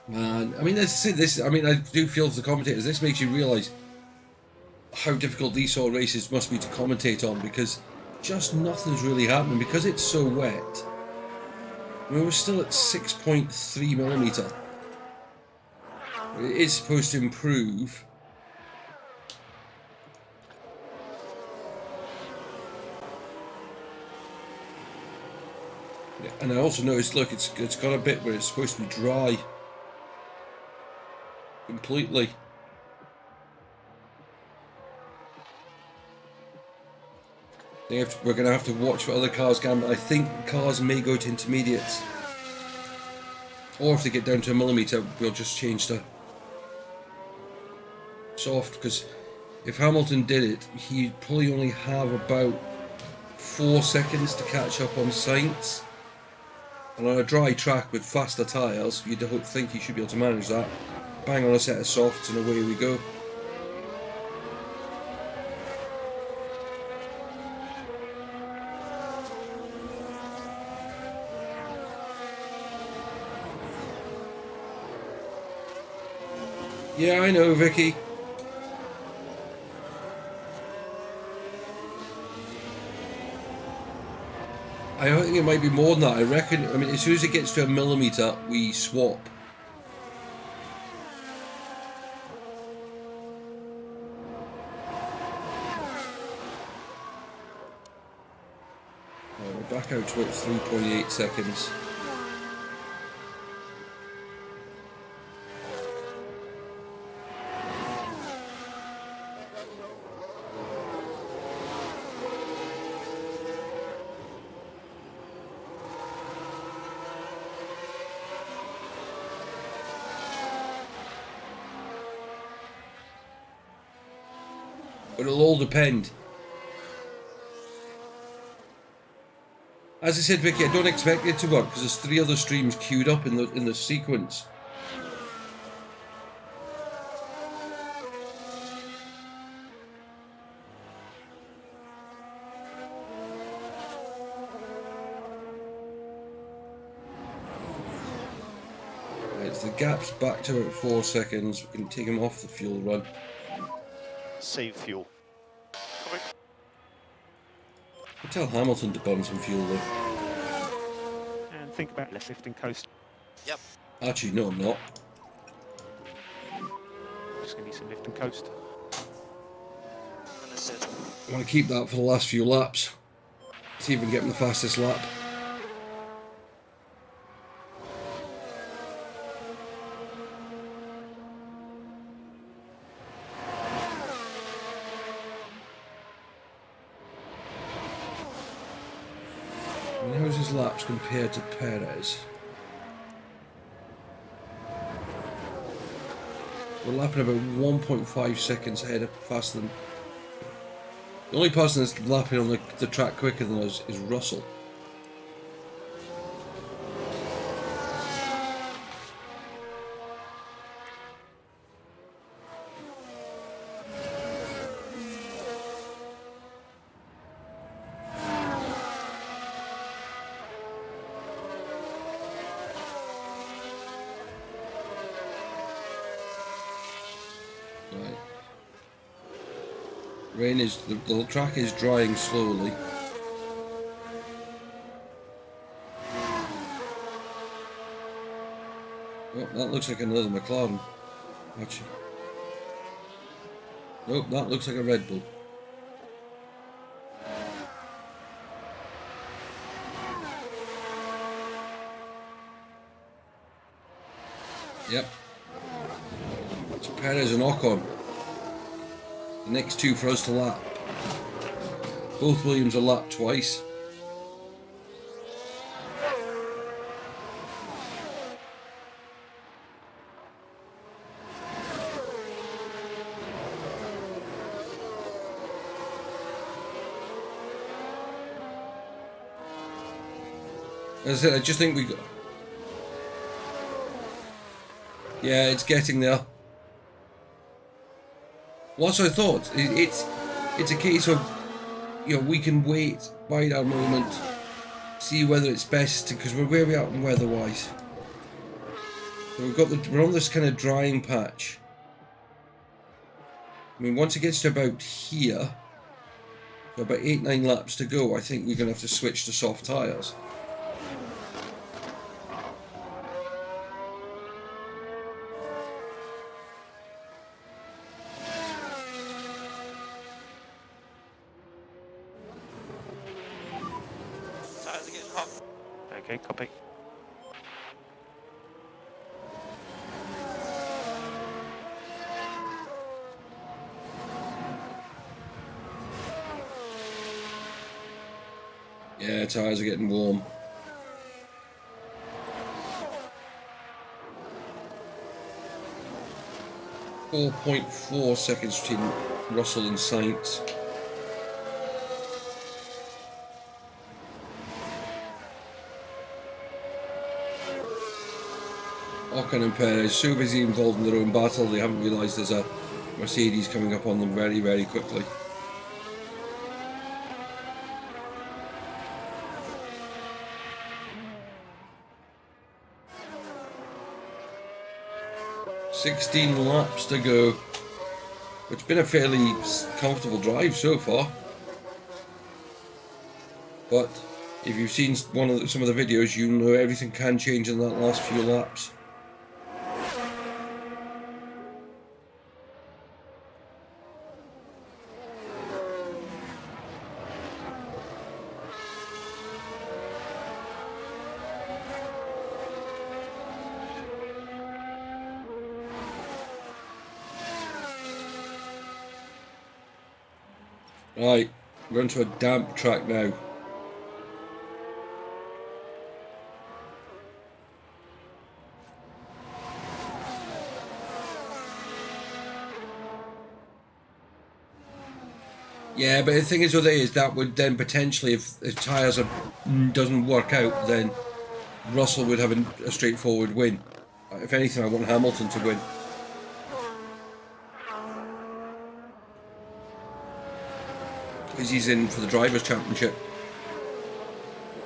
Man, I mean, this. I mean, I do feel as the commentators, this makes you realise how difficult these sort of races must be to commentate on, because just nothing's really happening because it's so wet. I mean, we're still at 6.3mm. It is supposed to improve. And I also noticed, look, it's got a bit where it's supposed to be dry. Completely. We're going to have to watch for other cars can, but I think cars may go to intermediates. Or if they get down to 1mm, we'll just change to soft, because if Hamilton did it, he'd probably only have about 4 seconds to catch up on Sainz. And on a dry track with faster tyres, you'd think he should be able to manage that. Bang on a set of softs and away we go. Yeah, I know, Vicky. I think it might be more than that. I reckon, I mean, as soon as it gets to 1mm, we swap. Oh, we're back out to about 3.8 seconds. But it'll all depend. As I said, Vicky, I don't expect it to work because there's 3 other streams queued up in the sequence. gap's back to about 4 seconds. We can take him off the fuel run. Save fuel. Coming. I'll tell Hamilton to burn some fuel though. And think about left lifting coast. Yep. Actually, no, I'm not. Just going to need some lift and coast. Understood. I want to keep that for the last few laps. See if we can get him the fastest lap. And how's his laps compared to Perez? We're lapping about 1.5 seconds ahead, faster than... The only person that's lapping on the track quicker than us is Russell. Right. Rain is the track is drying slowly. Oh, that looks like another McLaren. Actually. Nope, that looks like a Red Bull. Yep. It's Perez and Ocon. The next two for us to lap. Both Williams are lapped twice. As I said, I just think we got... Yeah, it's getting there. What's I thought? It's a case of, you know, we can wait, bide our moment, see whether it's best, because we're where we are weather-wise. So we're on this kind of drying patch. I mean, once it gets to about here, so about 8-9 laps to go, I think we're going to have to switch to soft tyres. Tires are getting hot. Okay, copy. Yeah, tyres are getting warm. .4 seconds between Russell and Sainz. Ocon and Perez so busy involved in their own battle they haven't realised there's a Mercedes coming up on them very, very quickly. "16 laps to go." It's been a fairly comfortable drive so far. But if you've seen some of the videos, you know everything can change in that last few laps. Right, we're onto a damp track now. Yeah, but the thing is with it is that would then potentially, if tyres doesn't work out, then Russell would have a straightforward win. If anything, I want Hamilton to win. Because he's in for the Drivers' Championship.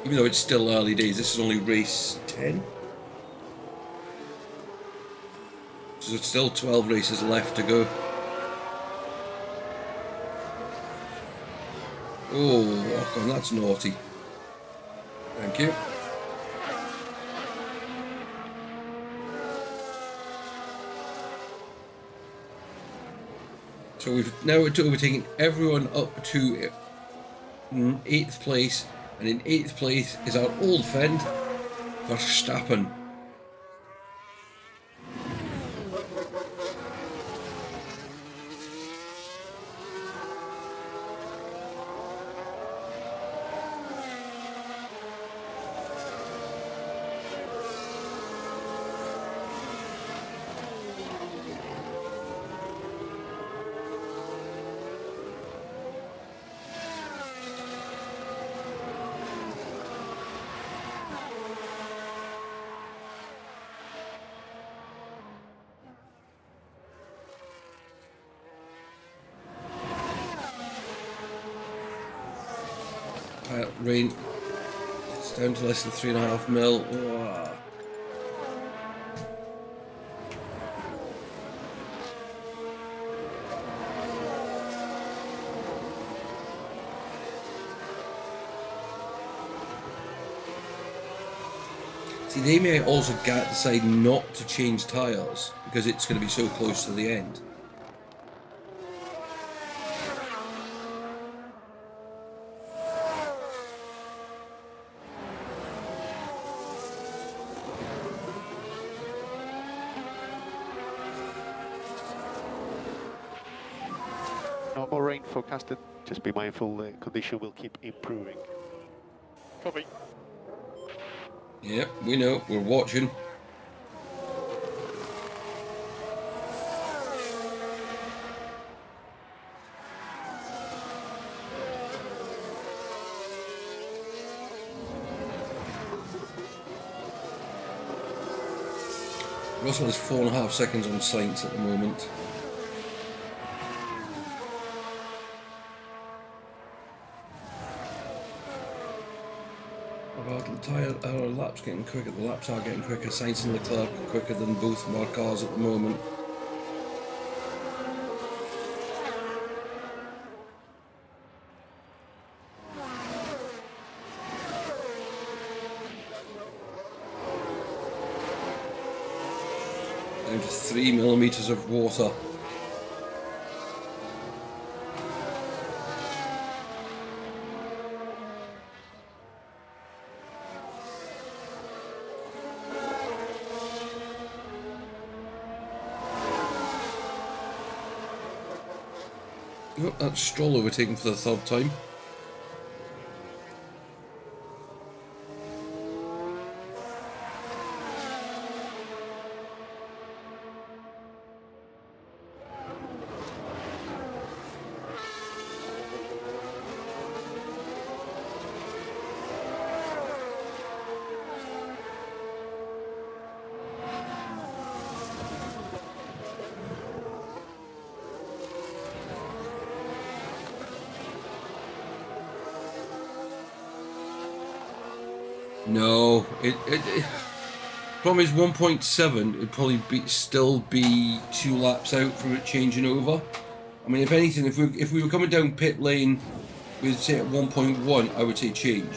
Even though it's still early days, this is only race 10. So there's still 12 races left to go. Oh, walk on, that's naughty. Thank you. So we've now overtaken everyone up to 8th place, and in 8th place is our old friend Verstappen. Rain, it's down to less than 3.5 mil. Wow. See, they may also decide not to change tyres because it's going to be so close to the end. No more rain forecasted. Just be mindful the condition will keep improving. Copy. Yep, we know, we're watching. Russell is 4.5 seconds on Sainz at the moment. Our laps getting quicker. The laps are getting quicker. Sainz and Leclerc are quicker than both of our cars at the moment. Down to 3 millimeters of water. Oh, that's Stroll overtaken for the 3rd time. No, problem is 1.7 would probably still be 2 laps out from it changing over. I mean, if anything, if we were coming down pit lane with say at 1.1, I would say change.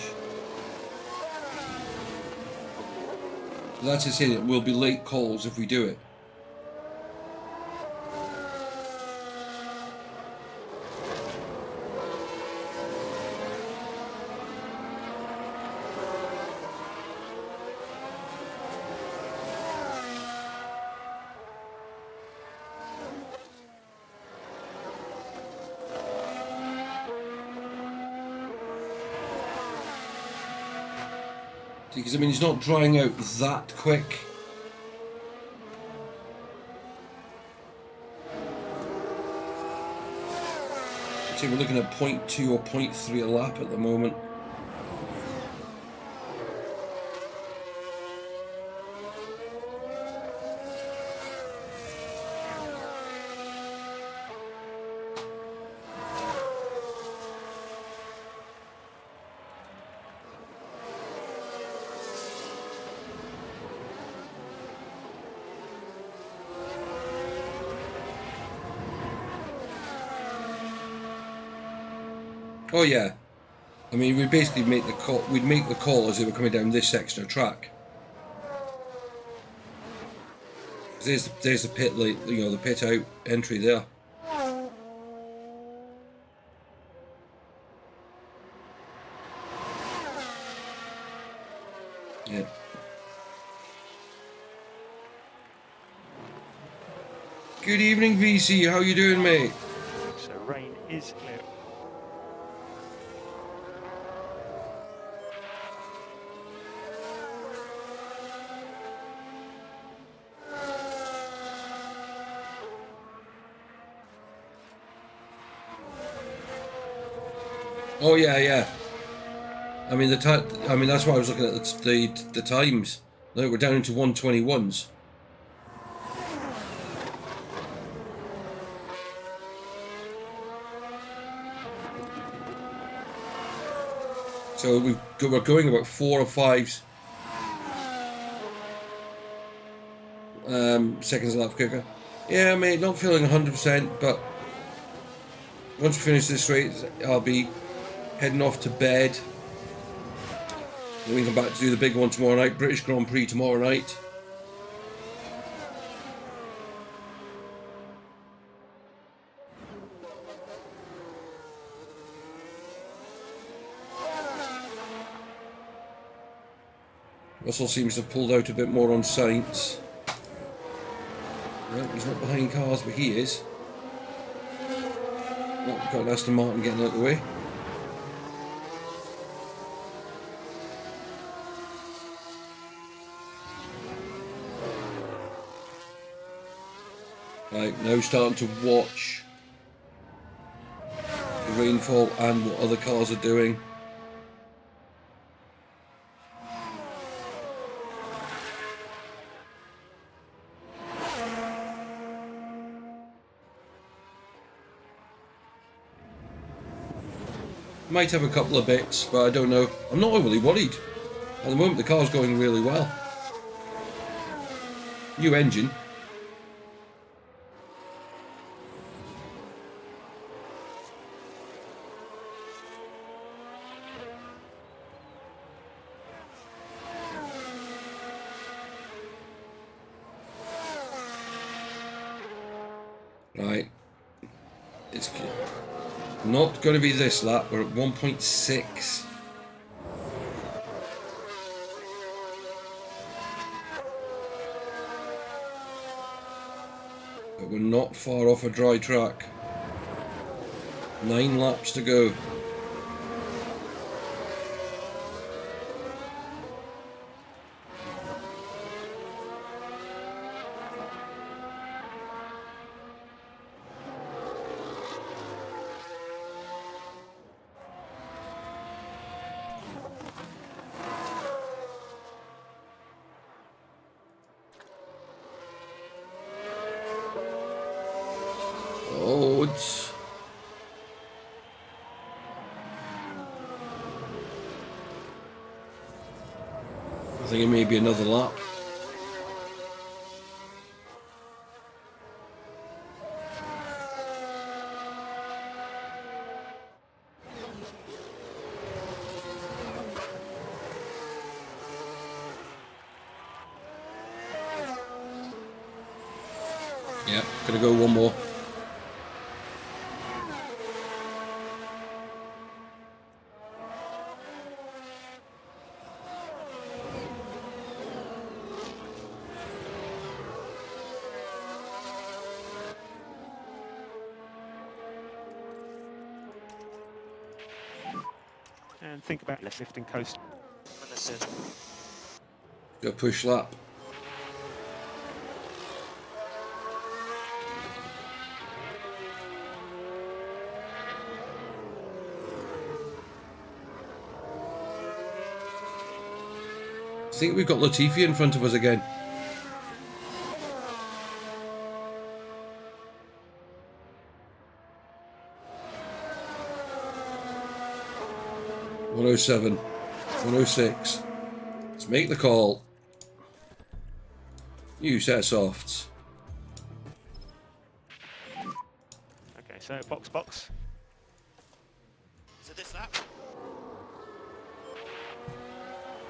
That's to say that we'll be late calls if we do it. Because I mean, he's not drying out that quick. I'd say we're looking at 0.2 or 0.3 a lap at the moment. Oh yeah. I mean, we'd basically make the call. We'd make the call as they were coming down this section of track. There's the pit lane, you know, the pit out entry there. Yeah. Good evening, VC. How you doing, mate? So rain is clear. Oh yeah, yeah. I mean I mean that's why I was looking at the times. No, we're down into 121s. So we're going about 4 or 5 seconds lap quicker. Yeah, mate, not feeling 100%, but once we finish this race, I'll be heading off to bed. Then we come back to do the big one tomorrow night, British Grand Prix tomorrow night. Russell seems to have pulled out a bit more on Sainz. Well, he's not behind cars, but he is. Oh, we've got Aston Martin getting out of the way. Right, now starting to watch the rainfall and what other cars are doing. Might have a couple of bits, but I don't know. I'm not overly worried. At the moment, the car's going really well. New engine. Right. It's not going to be this lap. We're at 1.6. But we're not far off a dry track. 9 laps to go. Oh, it's... I think it may be another lap. Yeah, gonna go one more. And think about less lifting coast. Understood. Go push lap. I think we've got Latifi in front of us again. .107, 106. Let's make the call. New set of softs. Okay, so box. So this lap.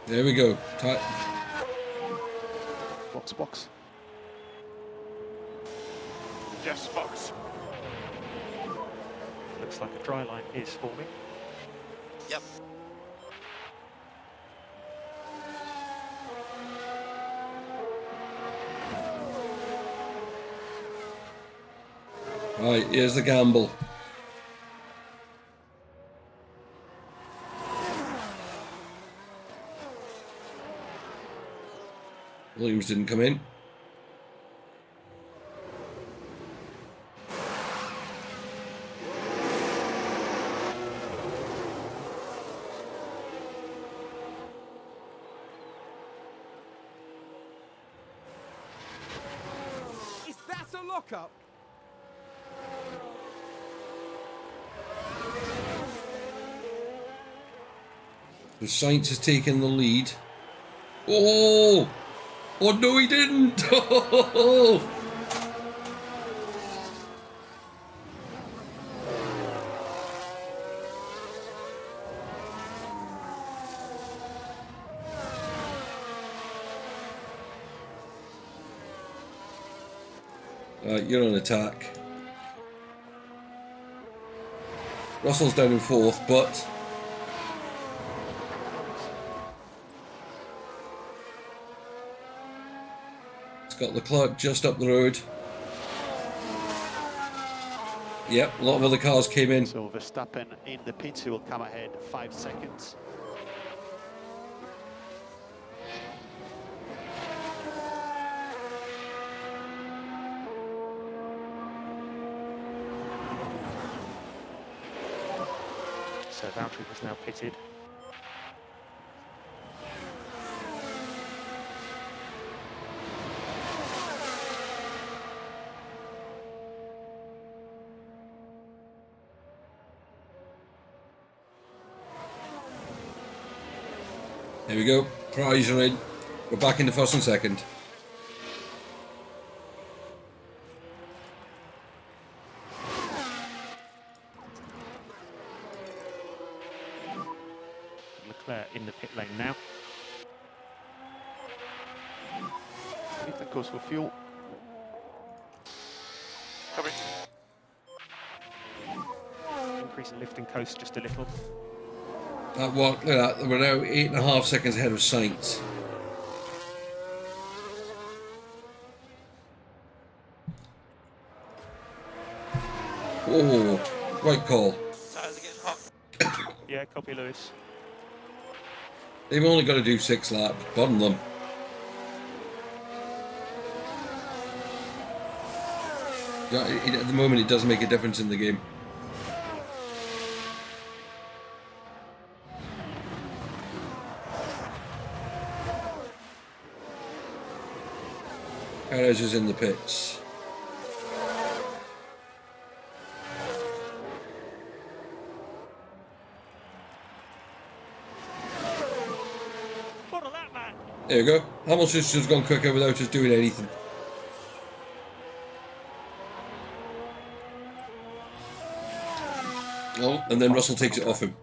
There we go. Box, box. Yes, box. Looks like a dry line is forming. Yep. Right, here's the gamble. Williams didn't come in. Is that a lockup? The Sainz has taken the lead. Oh! Oh no, he didn't! Right, you're on attack. Russell's down in fourth, but it's got Leclerc just up the road. Yep, a lot of other cars came in. So Verstappen in the pits, who will come ahead 5 seconds. So Valtteri was now pitted. There we go. Prize are in. We're back into first and second. Leclerc in the pit lane now. Hit the course for fuel. Covering. Increase in lifting coast just a little. Look at that. We're now 8.5 seconds ahead of Sainz. Oh, right call. Tires are getting hot. Yeah, copy Lewis. They've only got to do 6 laps. Bottom them. Yeah, at the moment, it doesn't make a difference in the game. Perez is in the pits. What a lap, man! There you go. Hamilton's just gone quicker without us doing anything. Oh, and then Russell takes it off him.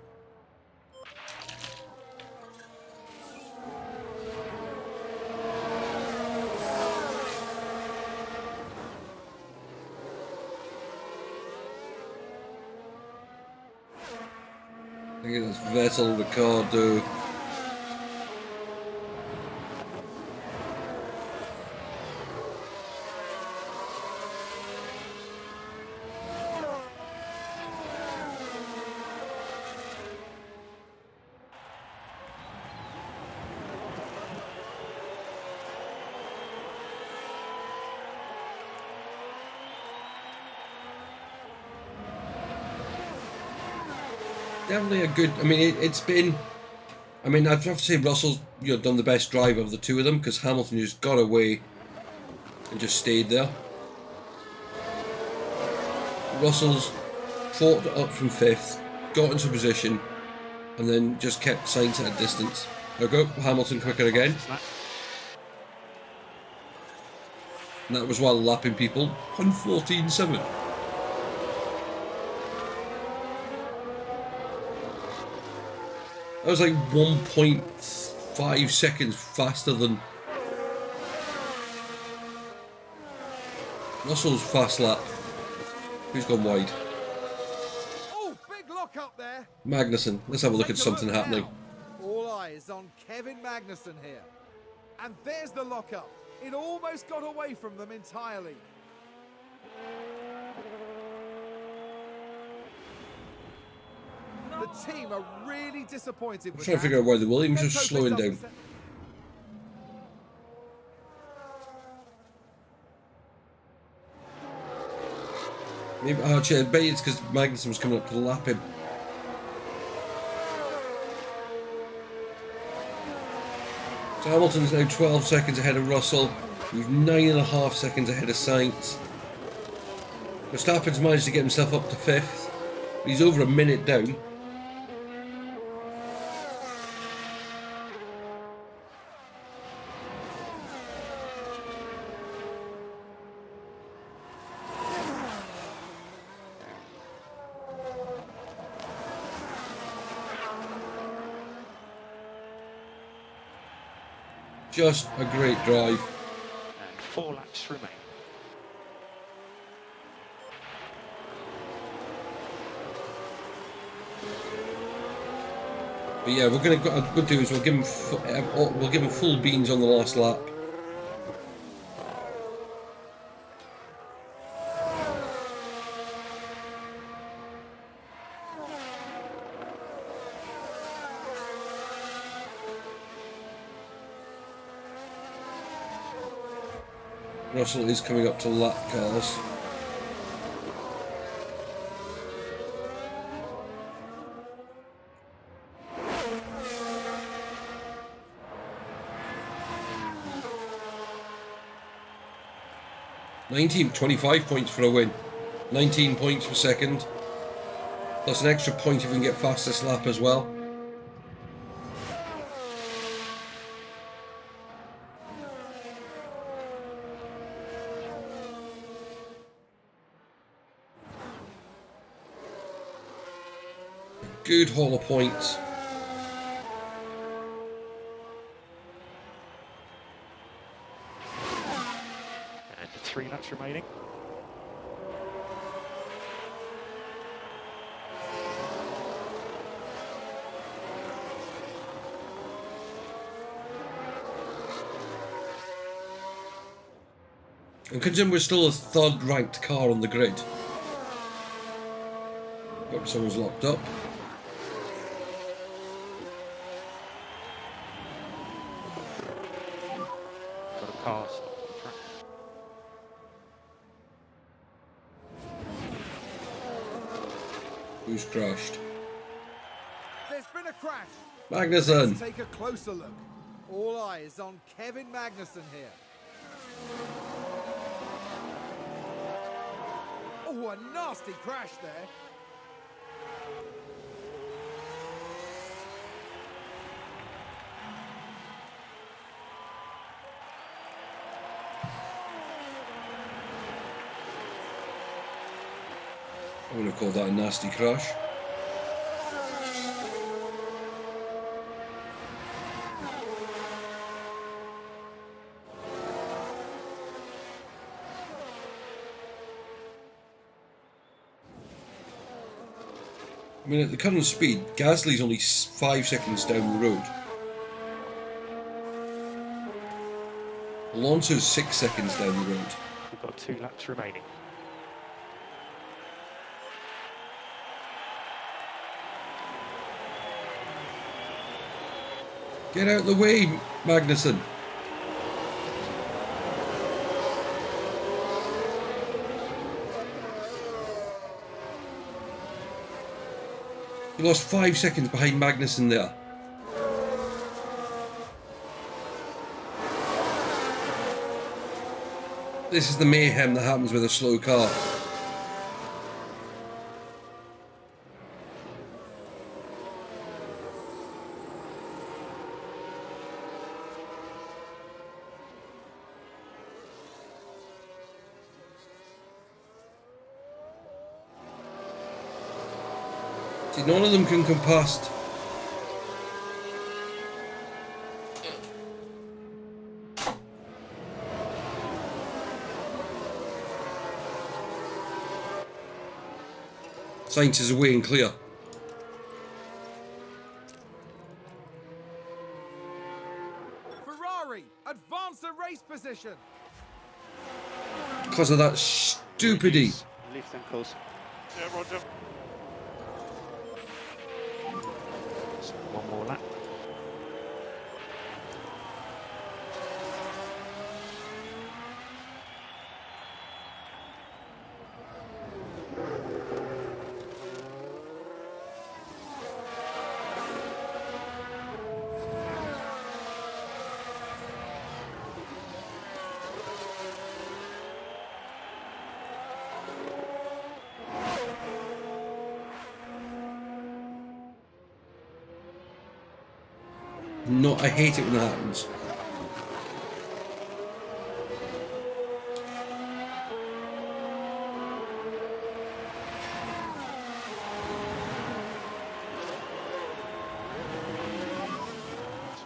I think it's Vettel, Ricardo. Definitely a good. I mean, it's been. I mean, I'd have to say Russell's done the best drive of the two of them, because Hamilton just got away and just stayed there. Russell's fought up from 5th, got into position, and then just kept Sainz at a distance. There we go, Hamilton quicker again. And that was while lapping people. 1:14.7. That was like 1.5 seconds faster than Russell's fast lap. Who's gone wide? Oh, big lock up there. Magnussen. Let's have a look Take at something now. happening. All eyes on Kevin Magnussen here. And there's the lock up. It almost got away from them entirely. The team are really disappointed I'm with trying to that. figure out why the Williams are Let's hope it slowing doesn't down. set- Maybe, actually, I bet it's because Magnussen was coming up to lap him. So Hamilton's now 12 seconds ahead of Russell. He's 9.5 seconds ahead of Sainz. Verstappen's managed to get himself up to 5th. He's over a minute down. Just a great drive. And 4 laps remain. But yeah, we're going to do is we'll give him full beans on the last lap. Russell is coming up to lap cars. (19) 25 points for a win. 19 points for second. Plus an extra point if we can get fastest lap as well. Good haul of points. And 3 laps remaining. And considering we're still a third ranked car on the grid. Oh, someone's locked up. Got a car stopped on the track. Who's crashed? There's been a crash. Magnussen! Let's take a closer look. All eyes on Kevin Magnussen here. Oh, a nasty crash there. I would have called that a nasty crash. I mean, at the current speed, Gasly's only 5 seconds down the road. Alonso's 6 seconds down the road. We've got 2 laps remaining. Get out of the way, Magnussen! You lost 5 seconds behind Magnussen there. This is the mayhem that happens with a slow car. See, none of them can come past Sainz is away and clear. Ferrari advance the race position. Because of that stupidity. Lift and close. Yeah, Roger. So one more lap. No, I hate it when that happens. So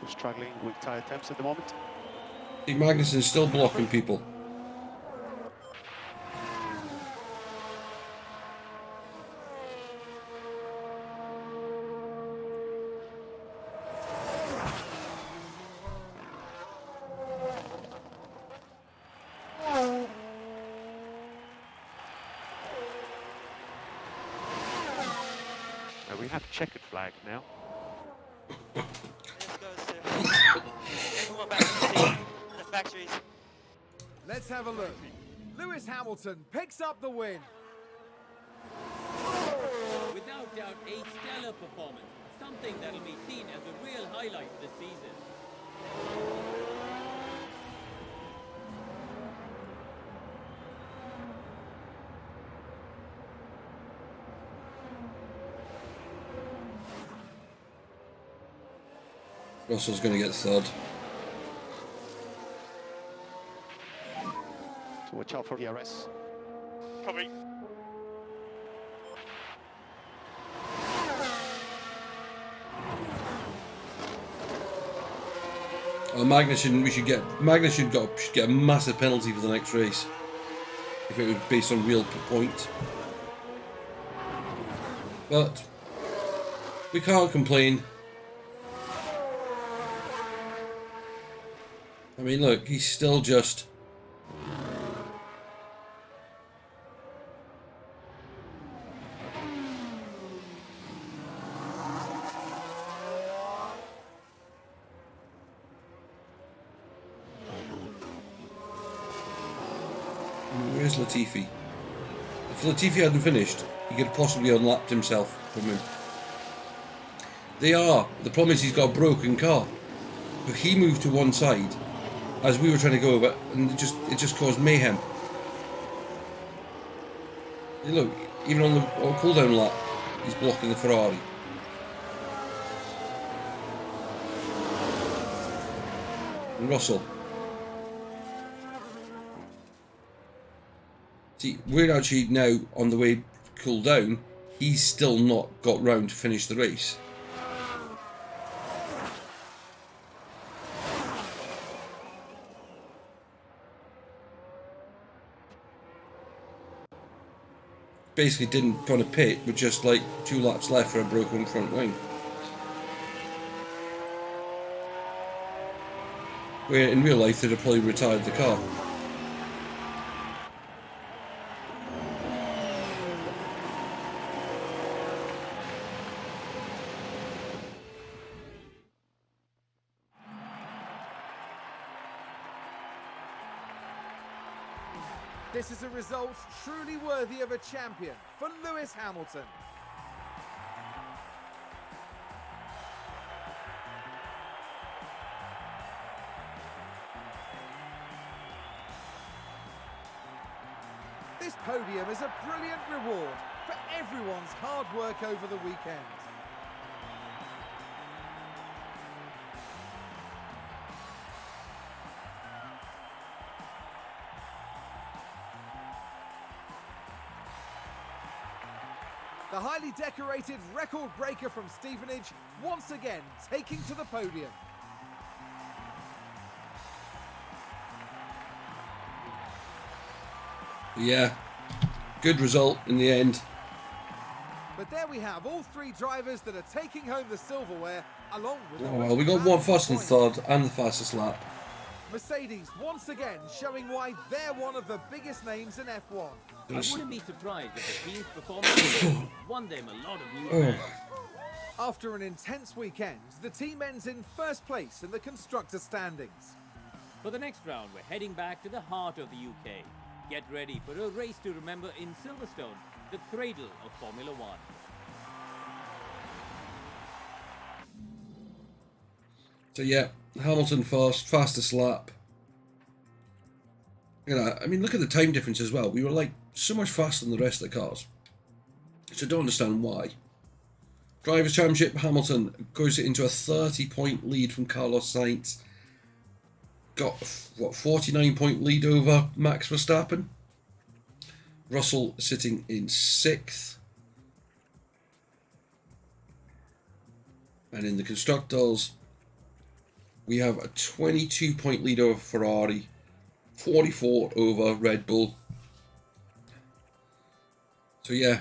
we're struggling with tyre temps at the moment. See, Magnussen's still blocking people. We have checkered flag now. Let's go, sir. Everyone back to the team. The factories. Let's have a look. Lewis Hamilton picks up the win. Without doubt, a stellar performance. Something that'll be seen as a real highlight this season. Russell's going to get third. So watch out for DRS. Coming. Oh, Magnussen, should get a massive penalty for the next race. If it was based on real points. But we can't complain. I mean, look, he's still just... Where's Latifi? If Latifi hadn't finished, he could have possibly unlapped himself from him. The problem is he's got a broken car. But he moved to one side as we were trying to go over, and it just caused mayhem. Hey, look, even on the cooldown lap, he's blocking the Ferrari. And Russell. See, we're actually now on the way to cool down. He's still not got round to finish the race. Basically didn't want to pit with just like 2 laps left for a broken front wing. Where in real life they'd have probably retired the car. This is a result truly worthy of a champion for Lewis Hamilton. This podium is a brilliant reward for everyone's hard work over the weekend. The highly decorated record breaker from Stevenage once again taking to the podium. Yeah, good result in the end. But there we have all three drivers that are taking home the silverware, along with. Oh well, we got one fast and third and the fastest lap. Mercedes once again showing why they're one of the biggest names in F1. I wouldn't be surprised if the team's performance won them a lot of new fans. After an intense weekend, the team ends in first place in the constructor standings. For the next round, we're heading back to the heart of the UK. Get ready for a race to remember in Silverstone, the cradle of Formula One. So yeah, Hamilton first, fastest lap. You know, I mean, look at the time difference as well. We were like so much faster than the rest of the cars. So I don't understand why. Drivers' Championship, Hamilton goes into a 30-point lead from Carlos Sainz. Got, what, 49-point lead over Max Verstappen. Russell sitting in 6th. And in the Constructors, we have a 22-point lead over Ferrari. 44 over Red Bull. So yeah,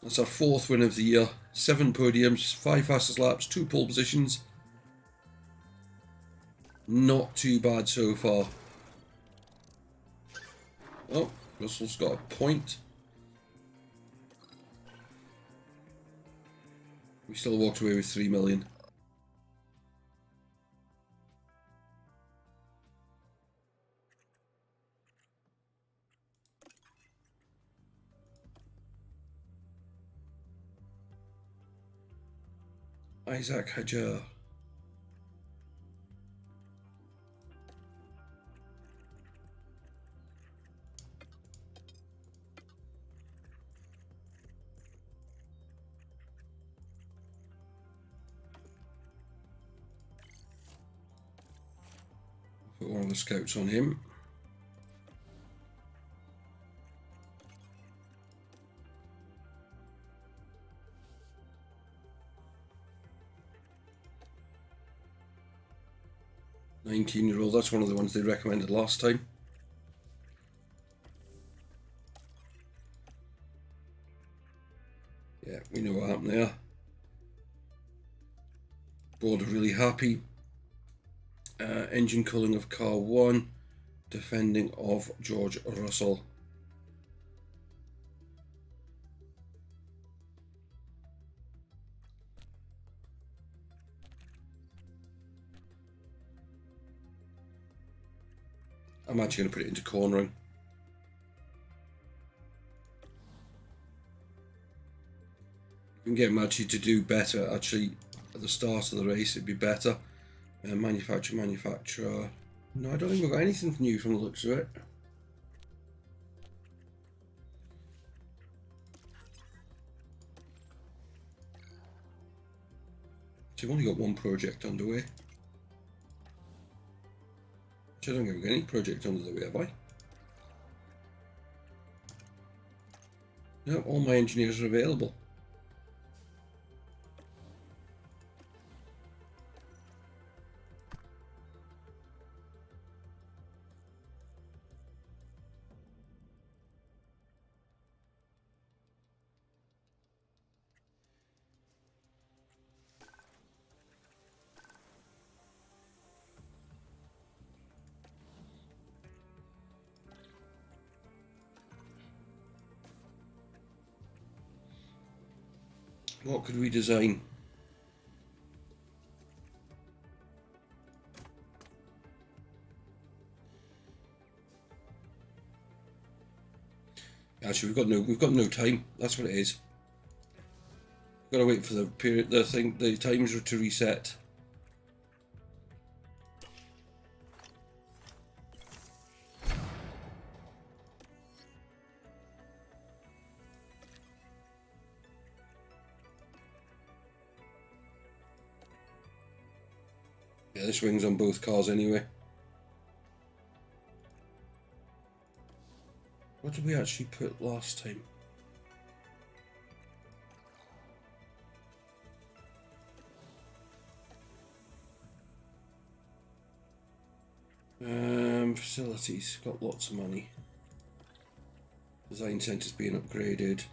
that's our 4th win of the year. 7 podiums, 5 fastest laps, 2 pole positions. Not too bad so far. Oh, Russell's got a point. We still walked away with 3 million. Isaac Hajar. Put one of the scouts on him. "19-year-old, that's one of the ones they recommended last time. Yeah, we know what happened there. Board are really happy. Engine cooling of car 1, defending of George Russell. I'm actually going to put it into cornering. We can get Maggi to do better actually at the start of the race, it'd be better. Manufacturer. No, I don't think we've got anything new from the looks of it. So we've only got one project underway. I don't think we've got any project under the way, have I? No, all my engineers are available. What could we design? Actually, we've got no time. That's what it is. We've got to wait for the times to reset. Yeah, this wing's on both cars anyway. What did we actually put last time? Facilities, got lots of money. Design center's being upgraded.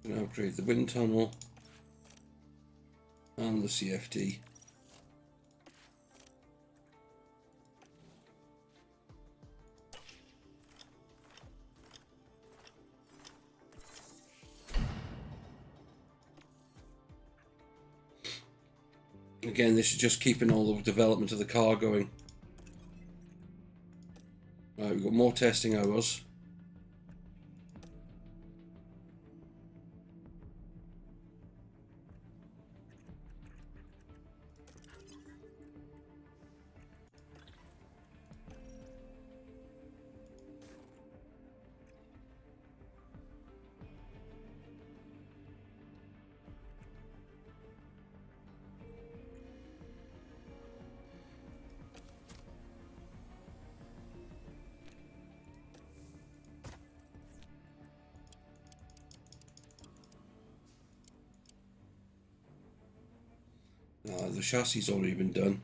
Gonna upgrade the wind tunnel and the CFD. Again, this is just keeping all the development of the car going. Right, we've got more testing hours. The chassis already been done.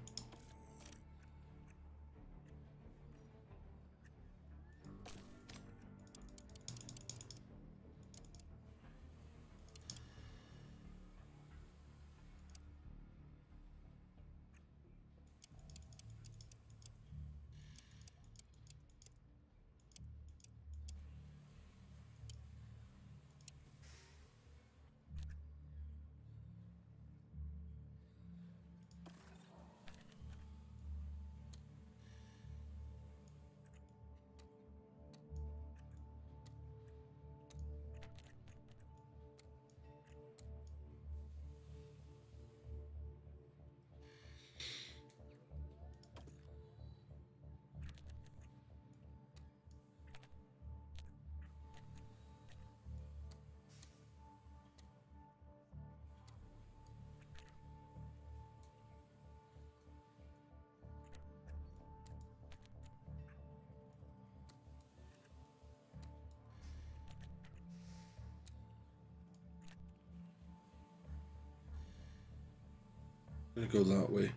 Gonna go that way.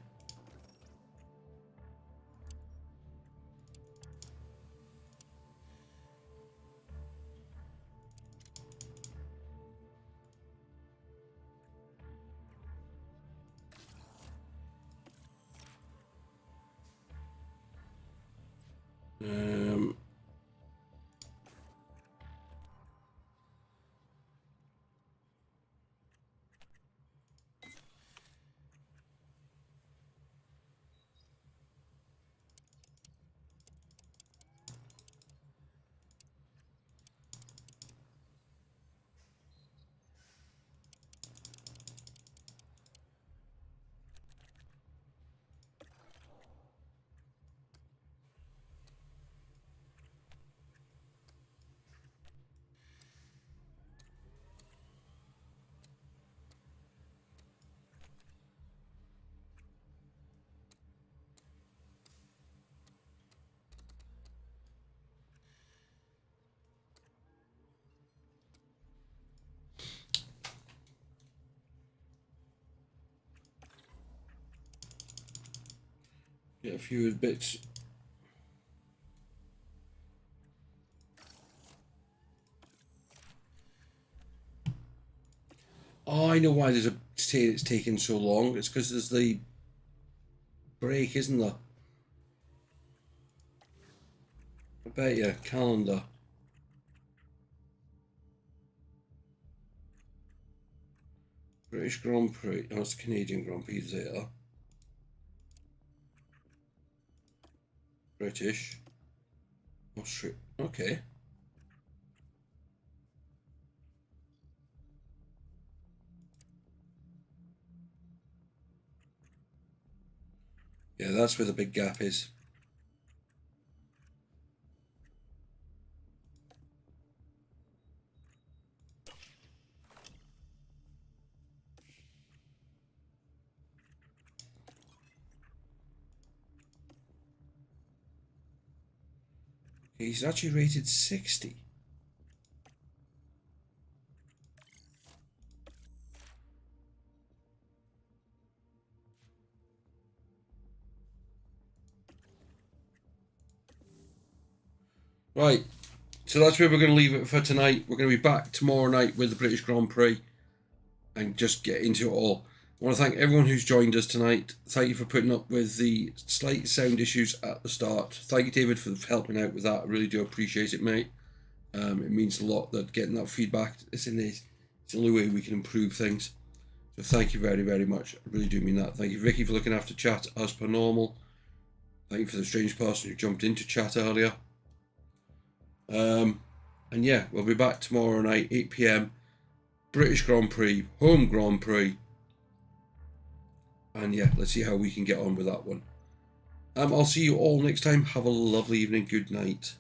Um, get a few bits. Oh, I know why there's a say it's taking so long. It's because there's the break, isn't there? I bet you. Calendar. British Grand Prix. Oh, it's Canadian Grand Prix there. British. Austria. Okay. Yeah, that's where the big gap is. He's actually rated 60. Right, so that's where we're going to leave it for tonight. We're going to be back tomorrow night with the British Grand Prix and just get into it all. I want to thank everyone who's joined us tonight. Thank you for putting up with the slight sound issues at the start. Thank you, David, for helping out with that. I really do appreciate it, mate. It means a lot that getting that feedback is it's the only way we can improve things. So thank you very, very much. I really do mean that. Thank you, Vicky, for looking after chat as per normal. Thank you for the strange person who jumped into chat earlier. And yeah, we'll be back tomorrow night, 8 PM. British Grand Prix, home Grand Prix. And yeah, let's see how we can get on with that one. I'll see you all next time. Have a lovely evening. Good night.